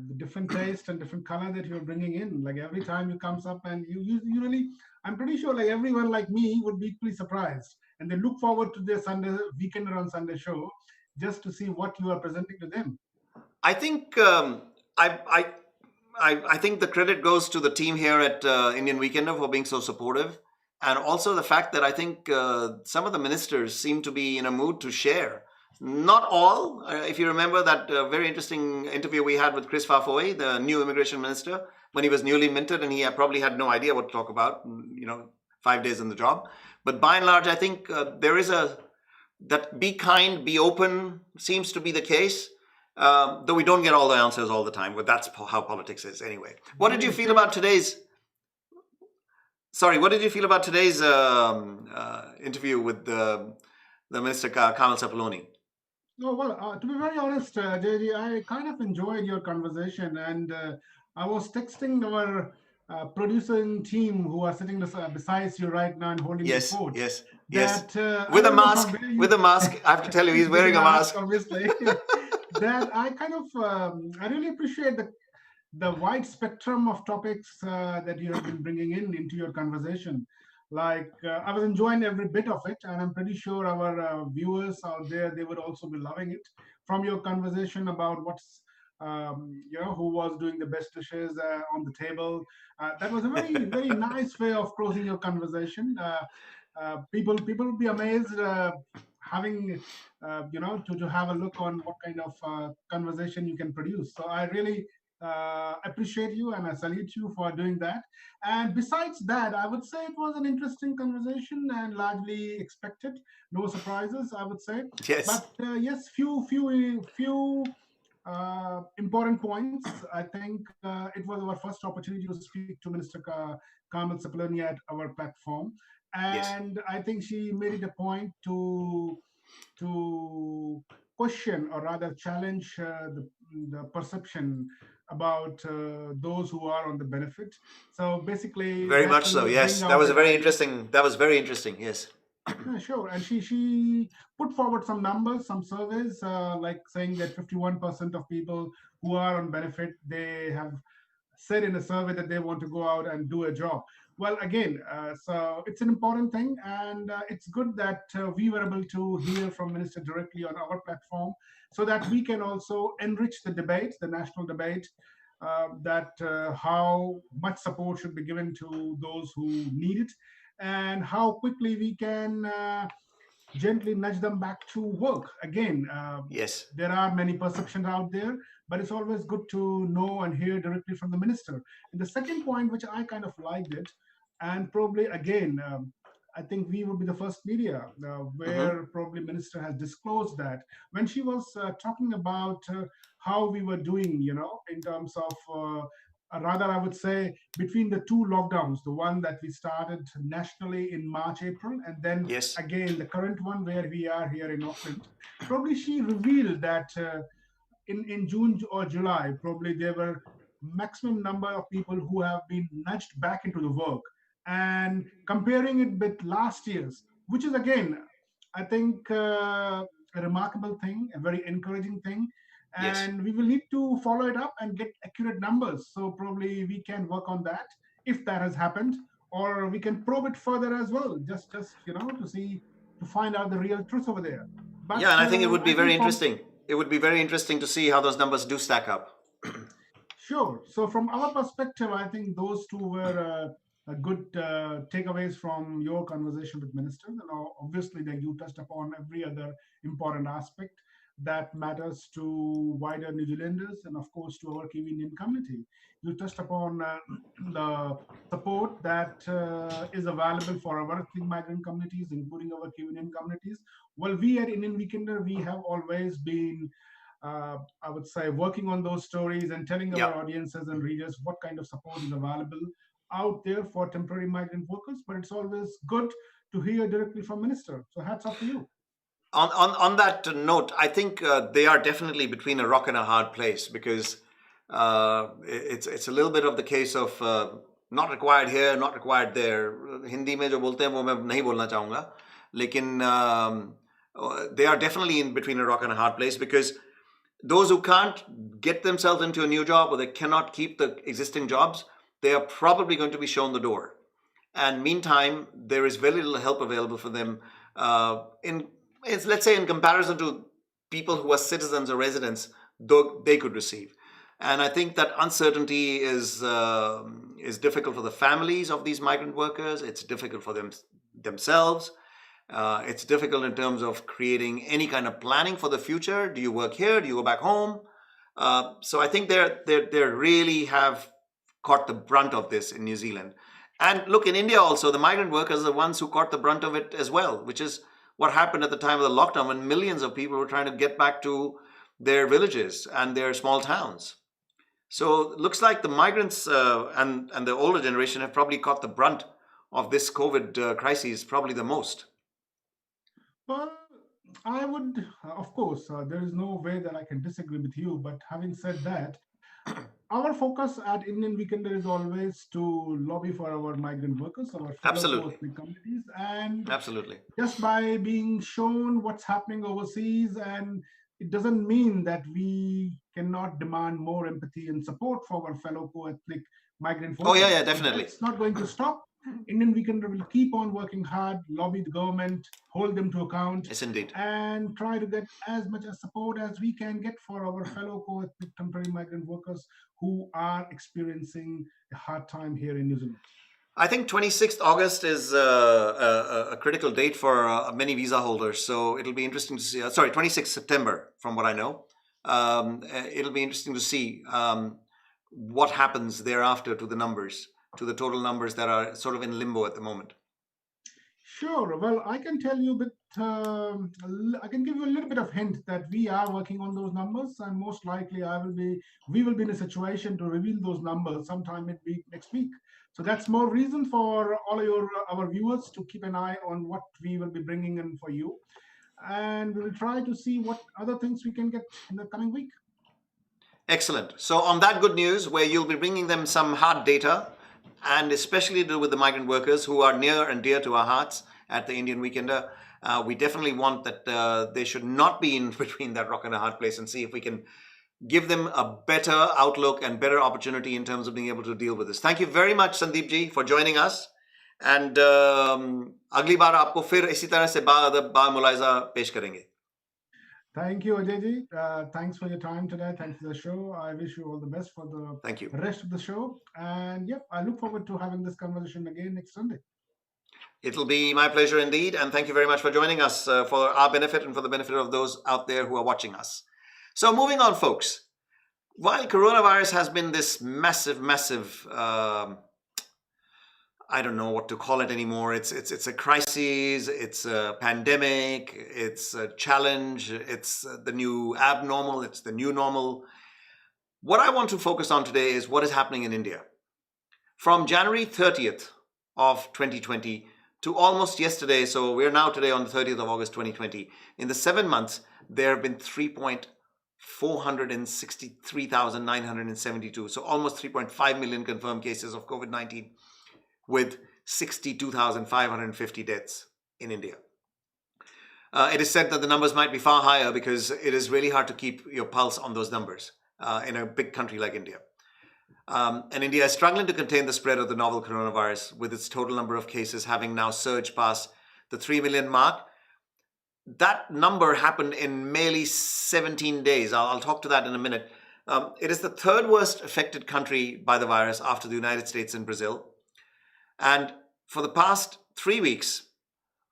the different taste and different color that you're bringing in. Like every time you comes up, and you really, I'm pretty sure like everyone like me would be equally surprised, and they look forward to their Sunday weekend on Sunday show just to see what you are presenting to them. I think I think the credit goes to the team here at Indian Weekender for being so supportive. And also the fact that I think some of the ministers seem to be in a mood to share. Not all. If you remember that very interesting interview we had with Chris Fafoy, the new immigration minister, when he was newly minted and he probably had no idea what to talk about, 5 days in the job. But by and large, I think there is that be kind, be open seems to be the case. Though we don't get all the answers all the time, but that's how politics is anyway. What did you feel about today's... What did you feel about today's interview with the Minister Carmel Sepuloni? No, well, to be very honest, JJ, I kind of enjoyed your conversation, and I was texting our producing team who are sitting besides you right now and holding the Yes, fort. yes, yes. That I With a don't know from mask, where with a you mask. I have to tell you, he's with the wearing a mask, mask. obviously. That I kind of I really appreciate the wide spectrum of topics that you have been bringing into your conversation. Like I was enjoying every bit of it, and I'm pretty sure our viewers out there, they would also be loving it. From your conversation about what's who was doing the best dishes on the table, that was a very nice way of closing your conversation. People will be amazed having to have a look on what kind of conversation you can produce. So I really appreciate you and I salute you for doing that. And besides that, I would say it was an interesting conversation and largely expected. No surprises, I would say. Yes, But yes, few important points. I think it was our first opportunity to speak to Minister Carmel Sepuloni at our platform, yes, and I think she made it a point to question or rather challenge the perception about those who are on the benefit. So basically, very much so. actually Yes, bring that out was a an very idea. interesting. That was very interesting. Yes, Yeah, sure. And she put forward some numbers, some surveys, like saying that 51% of people who are on benefit, they have said in a survey that they want to go out and do a job. Well, again, so it's an important thing, and it's good that we were able to hear from Minister directly on our platform, so that we can also enrich the debate, the national debate, that how much support should be given to those who need it, and how quickly we can gently nudge them back to work. Again, yes, there are many perceptions out there, but it's always good to know and hear directly from the minister. And the second point, which I kind of liked it, and probably again, I think we would be the first media hmm, where probably minister has disclosed that when she was talking about how we were doing, in terms of rather, I would say, between the two lockdowns, the one that we started nationally in March, April, and then yes, again the current one where we are here in Auckland. Probably she revealed that in June or July, probably there were maximum number of people who have been nudged back into the work. And comparing it with last year's, which is again, I think, a remarkable thing, a very encouraging thing. yes. And we will need to follow it up and get accurate numbers. So probably we can work on that if that has happened, or we can probe it further as well, just to see, to find out the real truth over there. Yeah, But and I think it would be I very think from interesting. It would be very interesting to see how those numbers do stack up. Sure. So from our perspective, I think those two were good takeaways from your conversation with ministers. And obviously, that you touched upon every other important aspect that matters to wider New Zealanders and, of course, to our Kiwi Indian community. You touched upon the support that is available for our working migrant communities, including our Kiwi Indian communities. Well, we at Indian Weekender, we have always been I would say, working on those stories and telling Yeah. our audiences and readers what kind of support is available out there for temporary migrant workers. But it's always good to hear directly from minister. So hats off to you. On that note, I think they are definitely between a rock and a hard place because it's a little bit of the case of not required here, not required there. Hindi में जो बोलते हैं वो मैं नहीं बोलना चाहूँगा, लेकिन they are definitely in between a rock and a hard place because those who can't get themselves into a new job or they cannot keep the existing jobs, they are probably going to be shown the door. And meantime, there is very little help available for them let's say in comparison to people who are citizens or residents, though they could receive. And I think that uncertainty is difficult for the families of these migrant workers. It's difficult for themselves. It's difficult in terms of creating any kind of planning for the future. Do you work here? Do you go back home? So I think they really have caught the brunt of this in New Zealand. And look, in India also, the migrant workers are the ones who caught the brunt of it as well, which is what happened at the time of the lockdown when millions of people were trying to get back to their villages and their small towns. So it looks like the migrants and the older generation have probably caught the brunt of this COVID crisis probably the most. Well, I would, of course, there is no way that I can disagree with you. But having said that, our focus at Indian Weekender is always to lobby for our migrant workers, our fellow Absolutely. co-ethnic communities, and Absolutely. just by being shown what's happening overseas, and it doesn't mean that we cannot demand more empathy and support for our fellow co-ethnic migrant Oh, yeah, workers. yeah, So definitely. that's not going to stop. Indian Weekender will keep on working hard, lobby the government, hold them to account, Yes, indeed. and try to get as much as support as we can get for our fellow co-ethnic temporary migrant workers who are experiencing a hard time here in New Zealand. I think 26th August is a critical date for many visa holders. So it'll be interesting to see. Sorry, 26th September, from what I know. It'll be interesting to see what happens thereafter to the numbers, to the total numbers that are sort of in limbo at the moment. Sure. Well, I can tell you, but I can give you a little bit of hint that we are working on those numbers, and most likely, we will be in a situation to reveal those numbers sometime midweek next week. So that's more reason for all of our viewers to keep an eye on what we will be bringing in for you, and we will try to see what other things we can get in the coming week. Excellent. So on that good news, where you'll be bringing them some hard data, and especially to do with the migrant workers who are near and dear to our hearts at the Indian Weekender, we definitely want that they should not be in between that rock and a hard place, and see if we can give them a better outlook and better opportunity in terms of being able to deal with this. Thank you very much, Sandeep ji, for joining us. And अगली बार आपको फिर इसी तरह से मुलाहिजा पेश करेंगे. Thank you, Ajay ji. Thanks for your time today. Thanks for the show. I wish you all the best for the Thank you. rest of the show. And yep, I look forward to having this conversation again next Sunday. It'll be my pleasure indeed. And thank you very much for joining us for our benefit and for the benefit of those out there who are watching us. So moving on, folks. While coronavirus has been this massive, I don't know what to call it anymore. It's a crisis. It's a pandemic. It's a challenge. It's the new abnormal. It's the new normal. What I want to focus on today is what is happening in India. From January 30th of 2020 to almost yesterday, so we're now today on the 30th of August 2020. In the 7 months, there have been 3,463,972. So almost 3.5 million confirmed cases of COVID-19, with 62,550 deaths in India. It is said that the numbers might be far higher because it is really hard to keep your pulse on those numbers in a big country like India. And India is struggling to contain the spread of the novel coronavirus, with its total number of cases having now surged past the 3 million mark. That number happened in merely 17 days. I'll talk to that in a minute. It is the third worst affected country by the virus after the United States and Brazil. And for the past 3 weeks,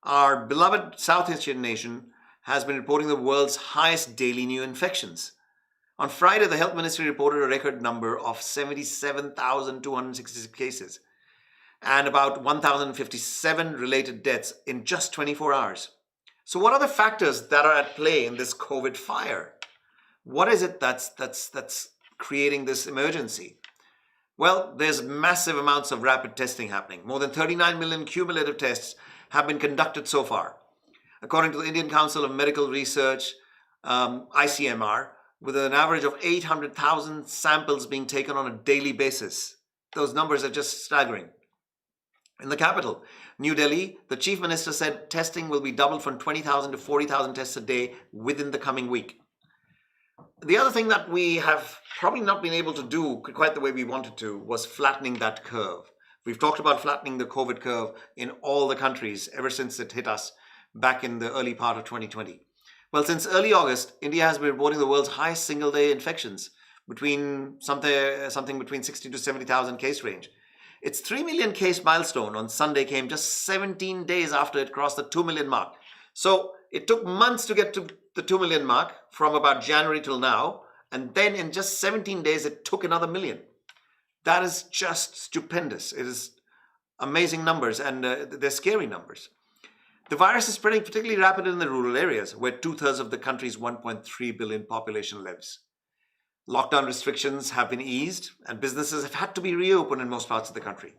our beloved South Asian nation has been reporting the world's highest daily new infections. On Friday, the Health Ministry reported a record number of 77,266 cases and about 1,057 related deaths in just 24 hours. So what are the factors that are at play in this COVID fire? What is it that's creating this emergency? Well, there's massive amounts of rapid testing happening. More than 39 million cumulative tests have been conducted so far. According to the Indian Council of Medical Research, ICMR, with an average of 800,000 samples being taken on a daily basis. Those numbers are just staggering. In the capital, New Delhi, the Chief Minister said testing will be doubled from 20,000 to 40,000 tests a day within the coming week. The other thing that we have probably not been able to do quite the way we wanted to was flattening that curve. We've talked about flattening the COVID curve in all the countries ever since it hit us back in the early part of 2020. Well, since early August, India has been reporting the world's highest single-day infections, between something between 60 to 70,000 case range. Its 3 million case milestone on Sunday came just 17 days after it crossed the 2 million mark. So it took months to get to the 2 million mark from about January till now. And then in just 17 days, it took another million. That is just stupendous. It is amazing numbers, and they're scary numbers. The virus is spreading particularly rapidly in the rural areas, where 2/3 of the country's 1.3 billion population lives. Lockdown restrictions have been eased, and businesses have had to be reopened in most parts of the country.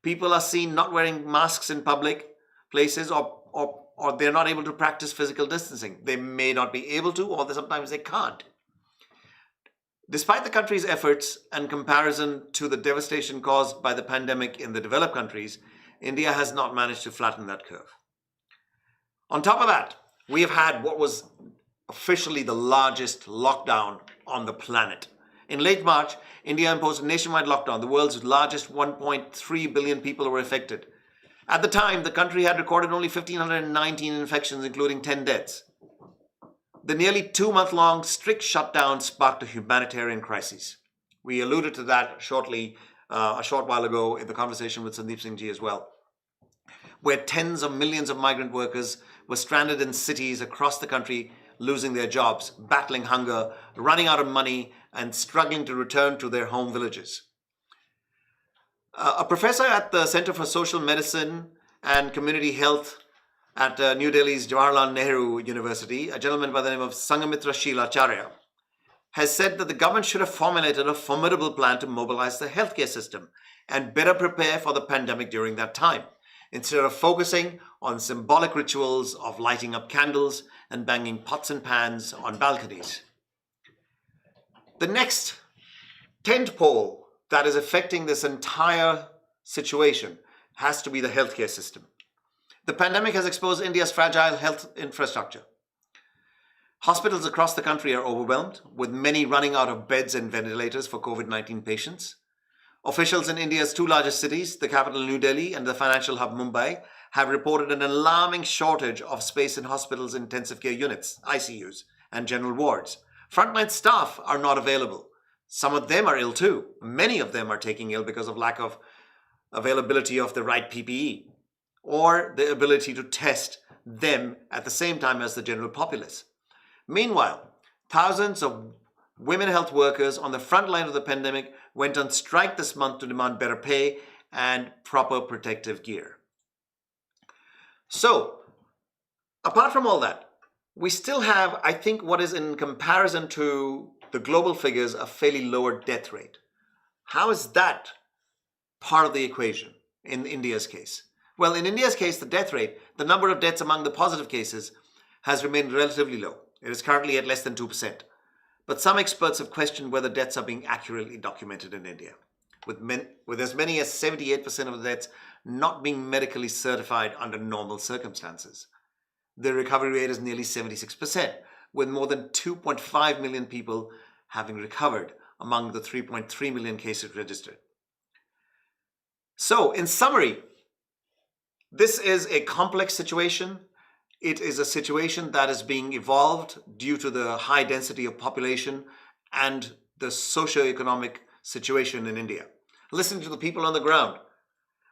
People are seen not wearing masks in public places, or they're not able to practice physical distancing. They may not be able to, or sometimes they can't. Despite the country's efforts and comparison to the devastation caused by the pandemic in the developed countries, India has not managed to flatten that curve. On top of that, we have had what was officially the largest lockdown on the planet. In late March, India imposed a nationwide lockdown. The world's largest 1.3 billion people were affected. At the time, the country had recorded only 1,519 infections, including 10 deaths. The nearly 2-month-long strict shutdown sparked a humanitarian crisis. We alluded to that shortly, a short while ago in the conversation with Sandeep Singh ji as well, where tens of millions of migrant workers were stranded in cities across the country, losing their jobs, battling hunger, running out of money, and struggling to return to their home villages. A professor at the Center for Social Medicine and Community Health at New Delhi's Jawaharlal Nehru University, a gentleman by the name of Sangamitra Shilacharya, has said that the government should have formulated a formidable plan to mobilize the healthcare system and better prepare for the pandemic during that time, instead of focusing on symbolic rituals of lighting up candles and banging pots and pans on balconies. The next tentpole that is affecting this entire situation has to be the healthcare system. The pandemic has exposed India's fragile health infrastructure. Hospitals across the country are overwhelmed, with many running out of beds and ventilators for COVID-19 patients. Officials in India's 2 largest cities, the capital New Delhi and the financial hub Mumbai, have reported an alarming shortage of space in hospitals' intensive care units, ICUs, and general wards. Frontline staff are not available. Some of them are ill too. Many of them are taking ill because of lack of availability of the right PPE or the ability to test them at the same time as the general populace. Meanwhile, thousands of women health workers on the front line of the pandemic went on strike this month to demand better pay and proper protective gear. So, apart from all that, we still have, I think, what is in comparison to the global figures, a fairly lower death rate. How is that part of the equation in India's case? Well, in India's case, the death rate, the number of deaths among the positive cases, has remained relatively low. It is currently at less than 2%. But some experts have questioned whether deaths are being accurately documented in India, with as many as 78% of the deaths not being medically certified under normal circumstances. The recovery rate is nearly 76%, with more than 2.5 million people having recovered among the 3.3 million cases registered. So, in summary, this is a complex situation. It is a situation that is being evolved due to the high density of population and the socio-economic situation in India. Listen to the people on the ground.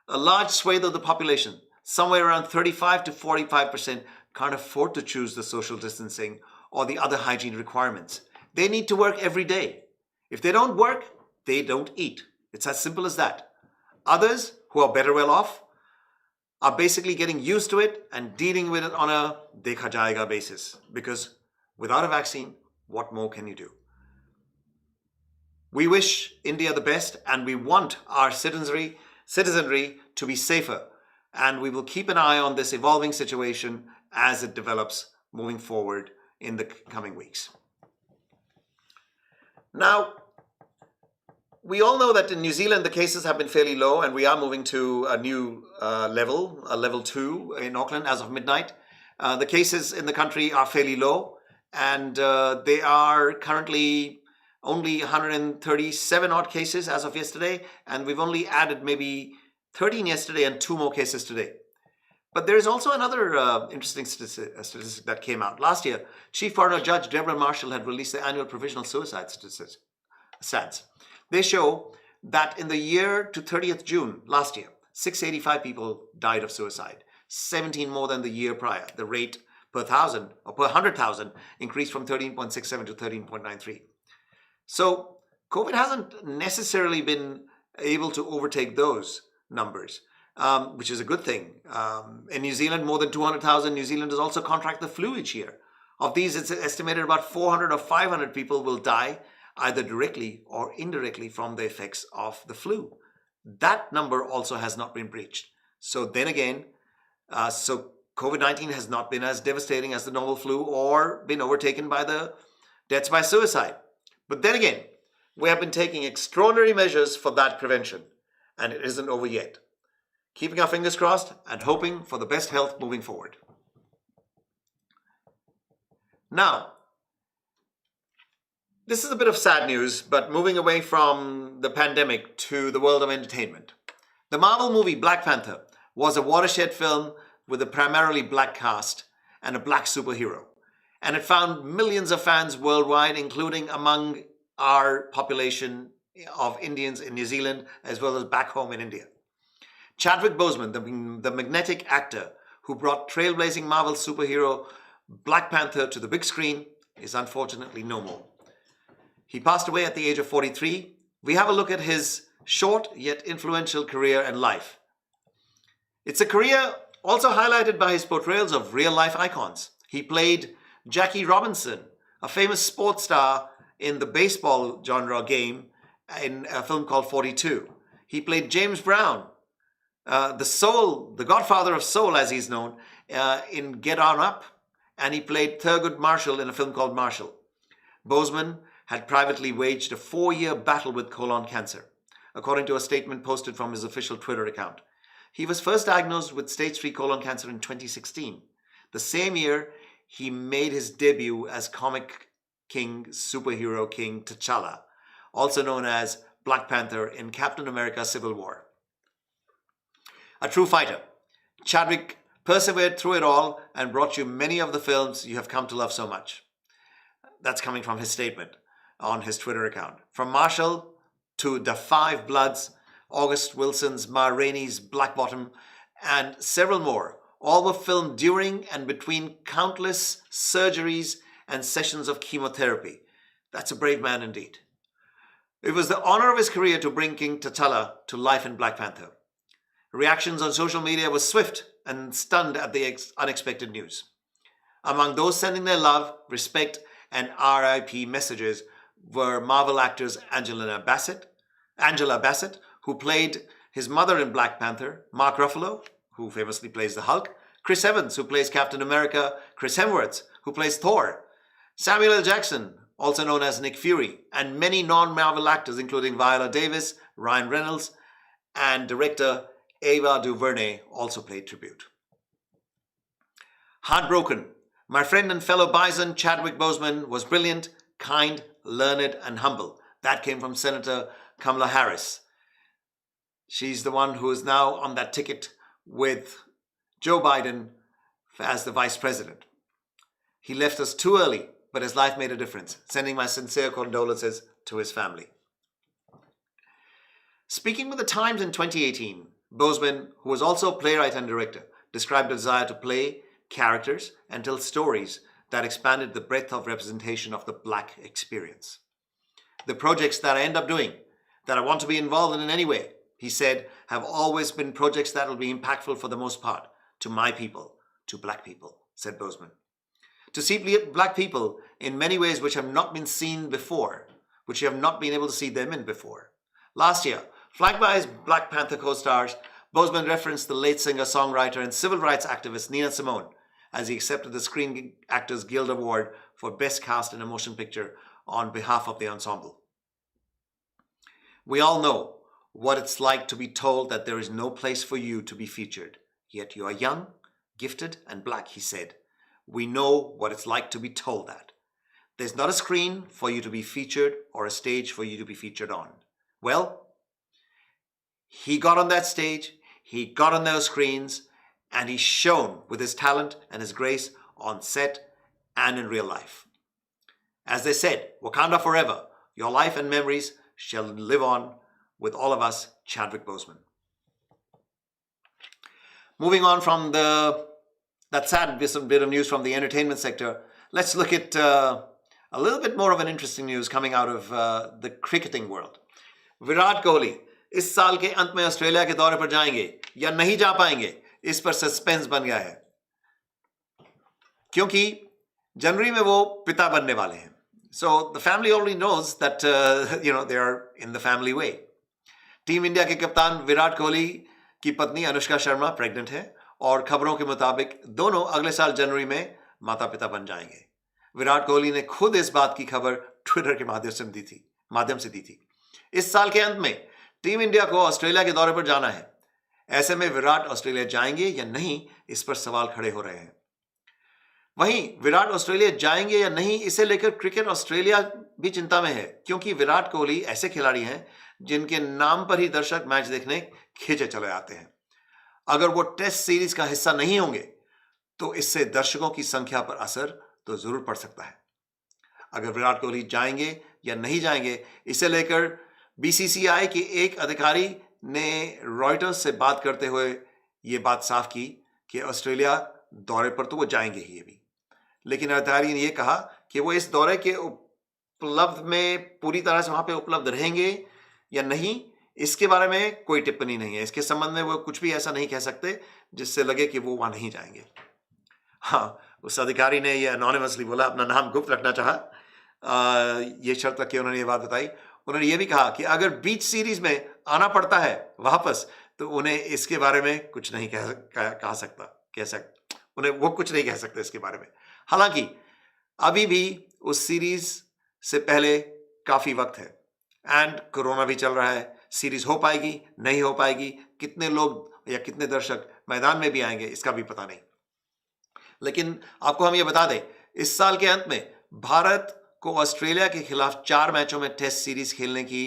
A large swathe of the population, somewhere around 35 to 45%, can't afford to choose the social distancing or the other hygiene requirements. They need to work every day. If they don't work, they don't eat. It's as simple as that. Others, who are better well off, are basically getting used to it and dealing with it on a dekha jayega basis, because without a vaccine, what more can you do? We wish India the best, and we want our citizenry to be safer, and we will keep an eye on this evolving situation as it develops moving forward in the coming weeks. Now, we all know that in New Zealand, the cases have been fairly low, and we are moving to a new level, a level 2 in Auckland as of midnight. The cases in the country are fairly low, and they are currently only 137 odd cases as of yesterday, and we've only added maybe 13 yesterday and 2 more cases today. But there is also another interesting statistic that came out. Last year, Chief Coroner Judge Deborah Marshall had released the annual provisional suicide stats. They show that in the year to 30th June last year, 685 people died of suicide, 17 more than the year prior. The rate per 1,000 or per 100,000 increased from 13.67 to 13.93. So COVID hasn't necessarily been able to overtake those numbers, which is a good thing. In New Zealand, more than 200,000 New Zealanders also contract the flu each year. Of these, it's estimated about 400 or 500 people will die either directly or indirectly from the effects of the flu. That number also has not been breached. So then again, COVID-19 has not been as devastating as the normal flu or been overtaken by the deaths by suicide. But then again, We have been taking extraordinary measures for that prevention, and it isn't over yet. Keeping our fingers crossed and hoping for the best health moving forward. Now, this is a bit of sad news, but moving away from the pandemic to the world of entertainment. The Marvel movie Black Panther was a watershed film with a primarily black cast and a black superhero. And it found millions of fans worldwide, including among our population of Indians in New Zealand, as well as back home in India. Chadwick Boseman, the magnetic actor who brought trailblazing Marvel superhero Black Panther to the big screen, is unfortunately no more. He passed away at the age of 43. We have a look at his short yet influential career and life. It's a career also highlighted by his portrayals of real-life icons. He played Jackie Robinson, a famous sports star in the baseball genre game in a film called 42. He played James Brown, the godfather of soul as he's known, in Get On Up, and he played Thurgood Marshall in a film called Marshall. Boseman had privately waged a 4-year battle with colon cancer, according to a statement posted from his official Twitter account. He was first diagnosed with stage 3 colon cancer in 2016. The same year, he made his debut as comic king, superhero king T'Challa, also known as Black Panther in Captain America Civil War. A true fighter, Chadwick persevered through it all and brought you many of the films you have come to love so much. That's coming from his statement on his Twitter account. From Marshall to The Five Bloods, August Wilson's Ma Rainey's Black Bottom, and several more, all were filmed during and between countless surgeries and sessions of chemotherapy. That's a brave man indeed. It was the honor of his career to bring King T'Challa to life in Black Panther. Reactions on social media were swift and stunned at the unexpected news. Among those sending their love, respect, and RIP messages were Marvel actors Angela Bassett, who played his mother in Black Panther, Mark Ruffalo, who famously plays the Hulk, Chris Evans, who plays Captain America, Chris Hemsworth, who plays Thor, Samuel L. Jackson, also known as Nick Fury, and many non-Marvel actors including Viola Davis, Ryan Reynolds, and director Ava DuVernay also paid tribute. Heartbroken, my friend and fellow Bison Chadwick Boseman was brilliant, kind, learned, and humble. That came from Senator Kamala Harris. She's the one who is now on that ticket with Joe Biden as the vice president. He left us too early, but his life made a difference. Sending my sincere condolences to his family. Speaking with the Times in 2018, Boseman, who was also a playwright and director, described a desire to play characters and tell stories that expanded the breadth of representation of the Black experience. The projects that I end up doing, that I want to be involved in any way, he said, have always been projects that will be impactful for the most part to my people, to Black people, said Boseman. To see Black people in many ways which have not been seen before, which you have not been able to see them in before. Last year, flanked by his Black Panther co-stars, Boseman referenced the late singer-songwriter and civil rights activist Nina Simone as he accepted the Screen Actors Guild Award for Best Cast in a Motion Picture on behalf of the ensemble. We all know what it's like to be told that there is no place for you to be featured. Yet you are young, gifted, and Black, he said. We know what it's like to be told that. There's not a screen for you to be featured or a stage for you to be featured on. Well, he got on that stage, he got on those screens, and he shone with his talent and his grace on set and in real life. As they said, Wakanda forever, your life and memories shall live on with all of us, Chadwick Boseman. Moving on from that sad bit of news from the entertainment sector, let's look at a little bit more of an interesting news coming out of the cricketing world. Virat Kohli इस साल के अंत में Australia के दौरे पर जाएंगे या नहीं जा पाएंगे, इस पर सस्पेंस बन गया है, क्योंकि जनवरी में वो पिता बनने वाले हैं. So the family already knows that they are in the family way. Team India के कप्तान विराट कोहली की पत्नी अनुष्का शर्मा प्रेग्नेंट है और खबरों के मुताबिक दोनों अगले साल जनवरी में माता पिता बन जाएंगे. विराट कोहली ने खुद इस बात की खबर ट्विटर के माध्यम से दी थी. माध्यम से दी थी। इस साल के अंत में टीम इंडिया को ऑस्ट्रेलिया के दौरे पर जाना है। ऐसे में विराट ऑस्ट्रेलिया जाएंगे या नहीं, इस पर सवाल खड़े हो रहे हैं। वहीं विराट ऑस्ट्रेलिया जाएंगे या नहीं, इसे लेकर क्रिकेट ऑस्ट्रेलिया भी चिंता में है, क्योंकि विराट कोहली ऐसे खिलाड़ी हैं जिनके नाम पर ही दर्शक मैच देखने खींचे चले आते हैं। अगर वो टेस्ट सीरीज का हिस्सा नहीं होंगे तो इससे दर्शकों की संख्या पर असर तो जरूर पड़ सकता है। अगर विराट कोहली जाएंगे या नहीं जाएंगे, इसे लेकर बीसीसीआई के एक अधिकारी ने रॉयटर्स से बात करते हुए ये बात साफ की कि ऑस्ट्रेलिया दौरे पर तो वो जाएंगे ही अभी, लेकिन अधिकारी ने यह कहा कि वो इस दौरे के उपलब्ध में पूरी तरह से वहां पे उपलब्ध रहेंगे या नहीं, इसके बारे में कोई टिप्पणी नहीं है। इसके संबंध में वो कुछ भी ऐसा नहीं कह सकते जिससे लगे कि वो वहां नहीं जाएंगे। हाँ, उस अधिकारी ने ये एनोनिमसली बोला, अपना नाम गुप्त रखना चाहा, ये शर्त रख के उन्होंने ये बात बताई। उन्होंने ये भी कहा कि अगर बीच सीरीज में आना पड़ता है वापस, तो उन्हें इसके बारे में कुछ नहीं उन्हें वो कुछ नहीं कह सकते इसके बारे में। हालांकि अभी भी उस सीरीज से पहले काफी वक्त है एंड कोरोना भी चल रहा है। सीरीज हो पाएगी, नहीं हो पाएगी, कितने लोग या कितने दर्शक मैदान में भी आएंगे, इसका भी पता नहीं। लेकिन आपको हम ये बता दें, इस साल के अंत में भारत को ऑस्ट्रेलिया के खिलाफ 4 मैचों में टेस्ट सीरीज खेलने की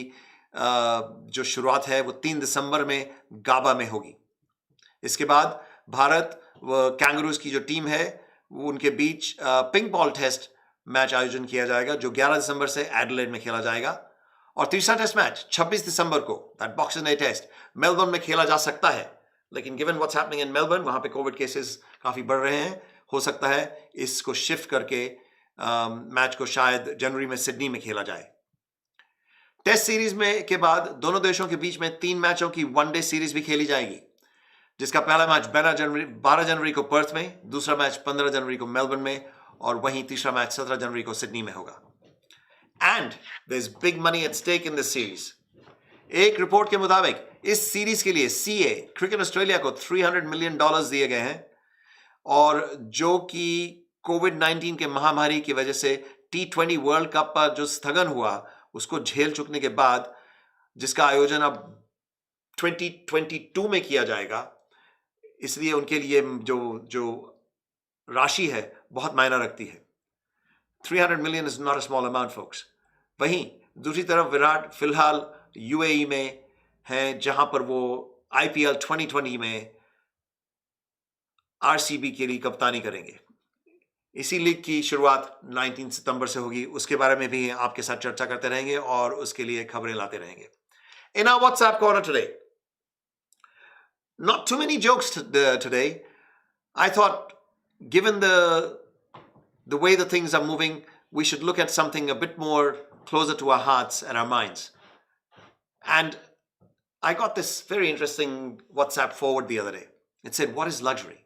जो शुरुआत है वो 3 दिसंबर में गाबा में होगी। इसके बाद भारत व कैंगरूज की जो टीम है वो उनके बीच पिंक बॉल टेस्ट मैच आयोजन किया जाएगा, जो 11 दिसंबर से एडिलेड में खेला जाएगा। और तीसरा टेस्ट मैच 26 दिसंबर को, that boxing day test, Melbourne में खेला जा सकता है। लेकिन given what's happening in Melbourne, वहां पे कोविड केसेस काफी बढ़ रहे हैं, हो सकता है इसको शिफ्ट करके मैच को शायद जनवरी में सिडनी में खेला जाए। टेस्ट सीरीज में के बाद दोनों देशों के बीच में 3 मैचों की वनडे सीरीज भी खेली जाएगी, जिसका पहला मैच 12 जनवरी को पर्थ में, दूसरा मैच 15 जनवरी को मेलबर्न में, और वहीं तीसरा मैच 17 जनवरी को सिडनी में होगा। And there is big money at stake in this series. एक रिपोर्ट के मुताबिक इस सीरीज के लिए सीए क्रिकेट ऑस्ट्रेलिया को $300 मिलियन दिए गए हैं, और जो कि कोविड-19 के महामारी की वजह से T20 वर्ल्ड कप पर जो स्थगन हुआ उसको झेल चुकने के बाद, जिसका आयोजन अब 2022 में किया जाएगा, इसलिए उनके लिए जो राशि है बहुत मायना रखती है। 300 million is not a small amount folks. वहीं दूसरी तरफ विराट फिलहाल यूएई में हैं, जहां पर वो आईपीएल 2020 में आरसीबी के लिए कप्तानी करेंगे। इसी लीग की शुरुआत 19 सितंबर से होगी, उसके बारे में भी आपके साथ चर्चा करते रहेंगे और उसके लिए खबरें लाते रहेंगे। In our WhatsApp corner today, not too many jokes today. I thought, given the way the things are moving, we should look at something a bit more closer to our hearts and our minds. And I got this very interesting WhatsApp forward the other day. It said, what is luxury?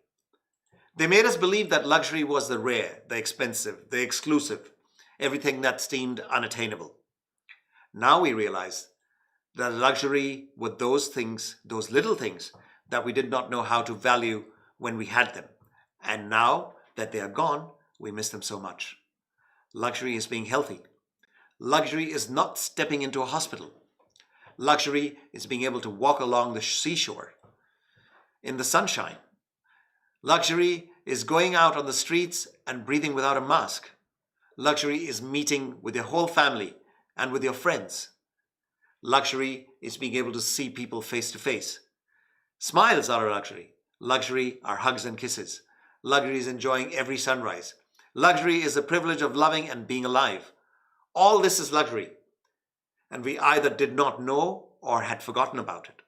They made us believe that luxury was the rare, the expensive, the exclusive, everything that's deemed unattainable. Now we realize that luxury were those things, those little things that we did not know how to value when we had them. And now that they are gone, we miss them so much. Luxury is being healthy. Luxury is not stepping into a hospital. Luxury is being able to walk along the seashore in the sunshine. Luxury is going out on the streets and breathing without a mask. Luxury is meeting with your whole family and with your friends. Luxury is being able to see people face to face. Smiles are a luxury. Luxury are hugs and kisses. Luxury is enjoying every sunrise. Luxury is the privilege of loving and being alive. All this is luxury. And we either did not know or had forgotten about it.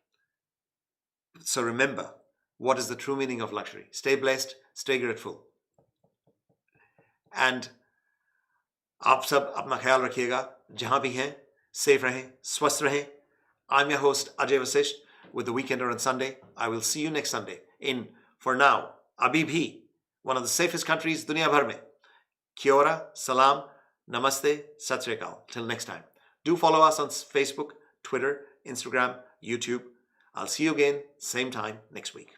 So remember, what is the true meaning of luxury? Stay blessed, stay grateful. And आप सब अपना ख्याल रखिएगा, जहां भी हैं, safe रहें, स्वस्थ रहें. I'm your host, Ajay Vasisht, with The Weekender on Sunday. I will see you next Sunday in, for now, abhi bhi, one of the safest countries दुनिया भर में. Kia ora, salam, namaste, sat sri akal. Till next time. Do follow us on Facebook, Twitter, Instagram, YouTube. I'll see you again, same time next week.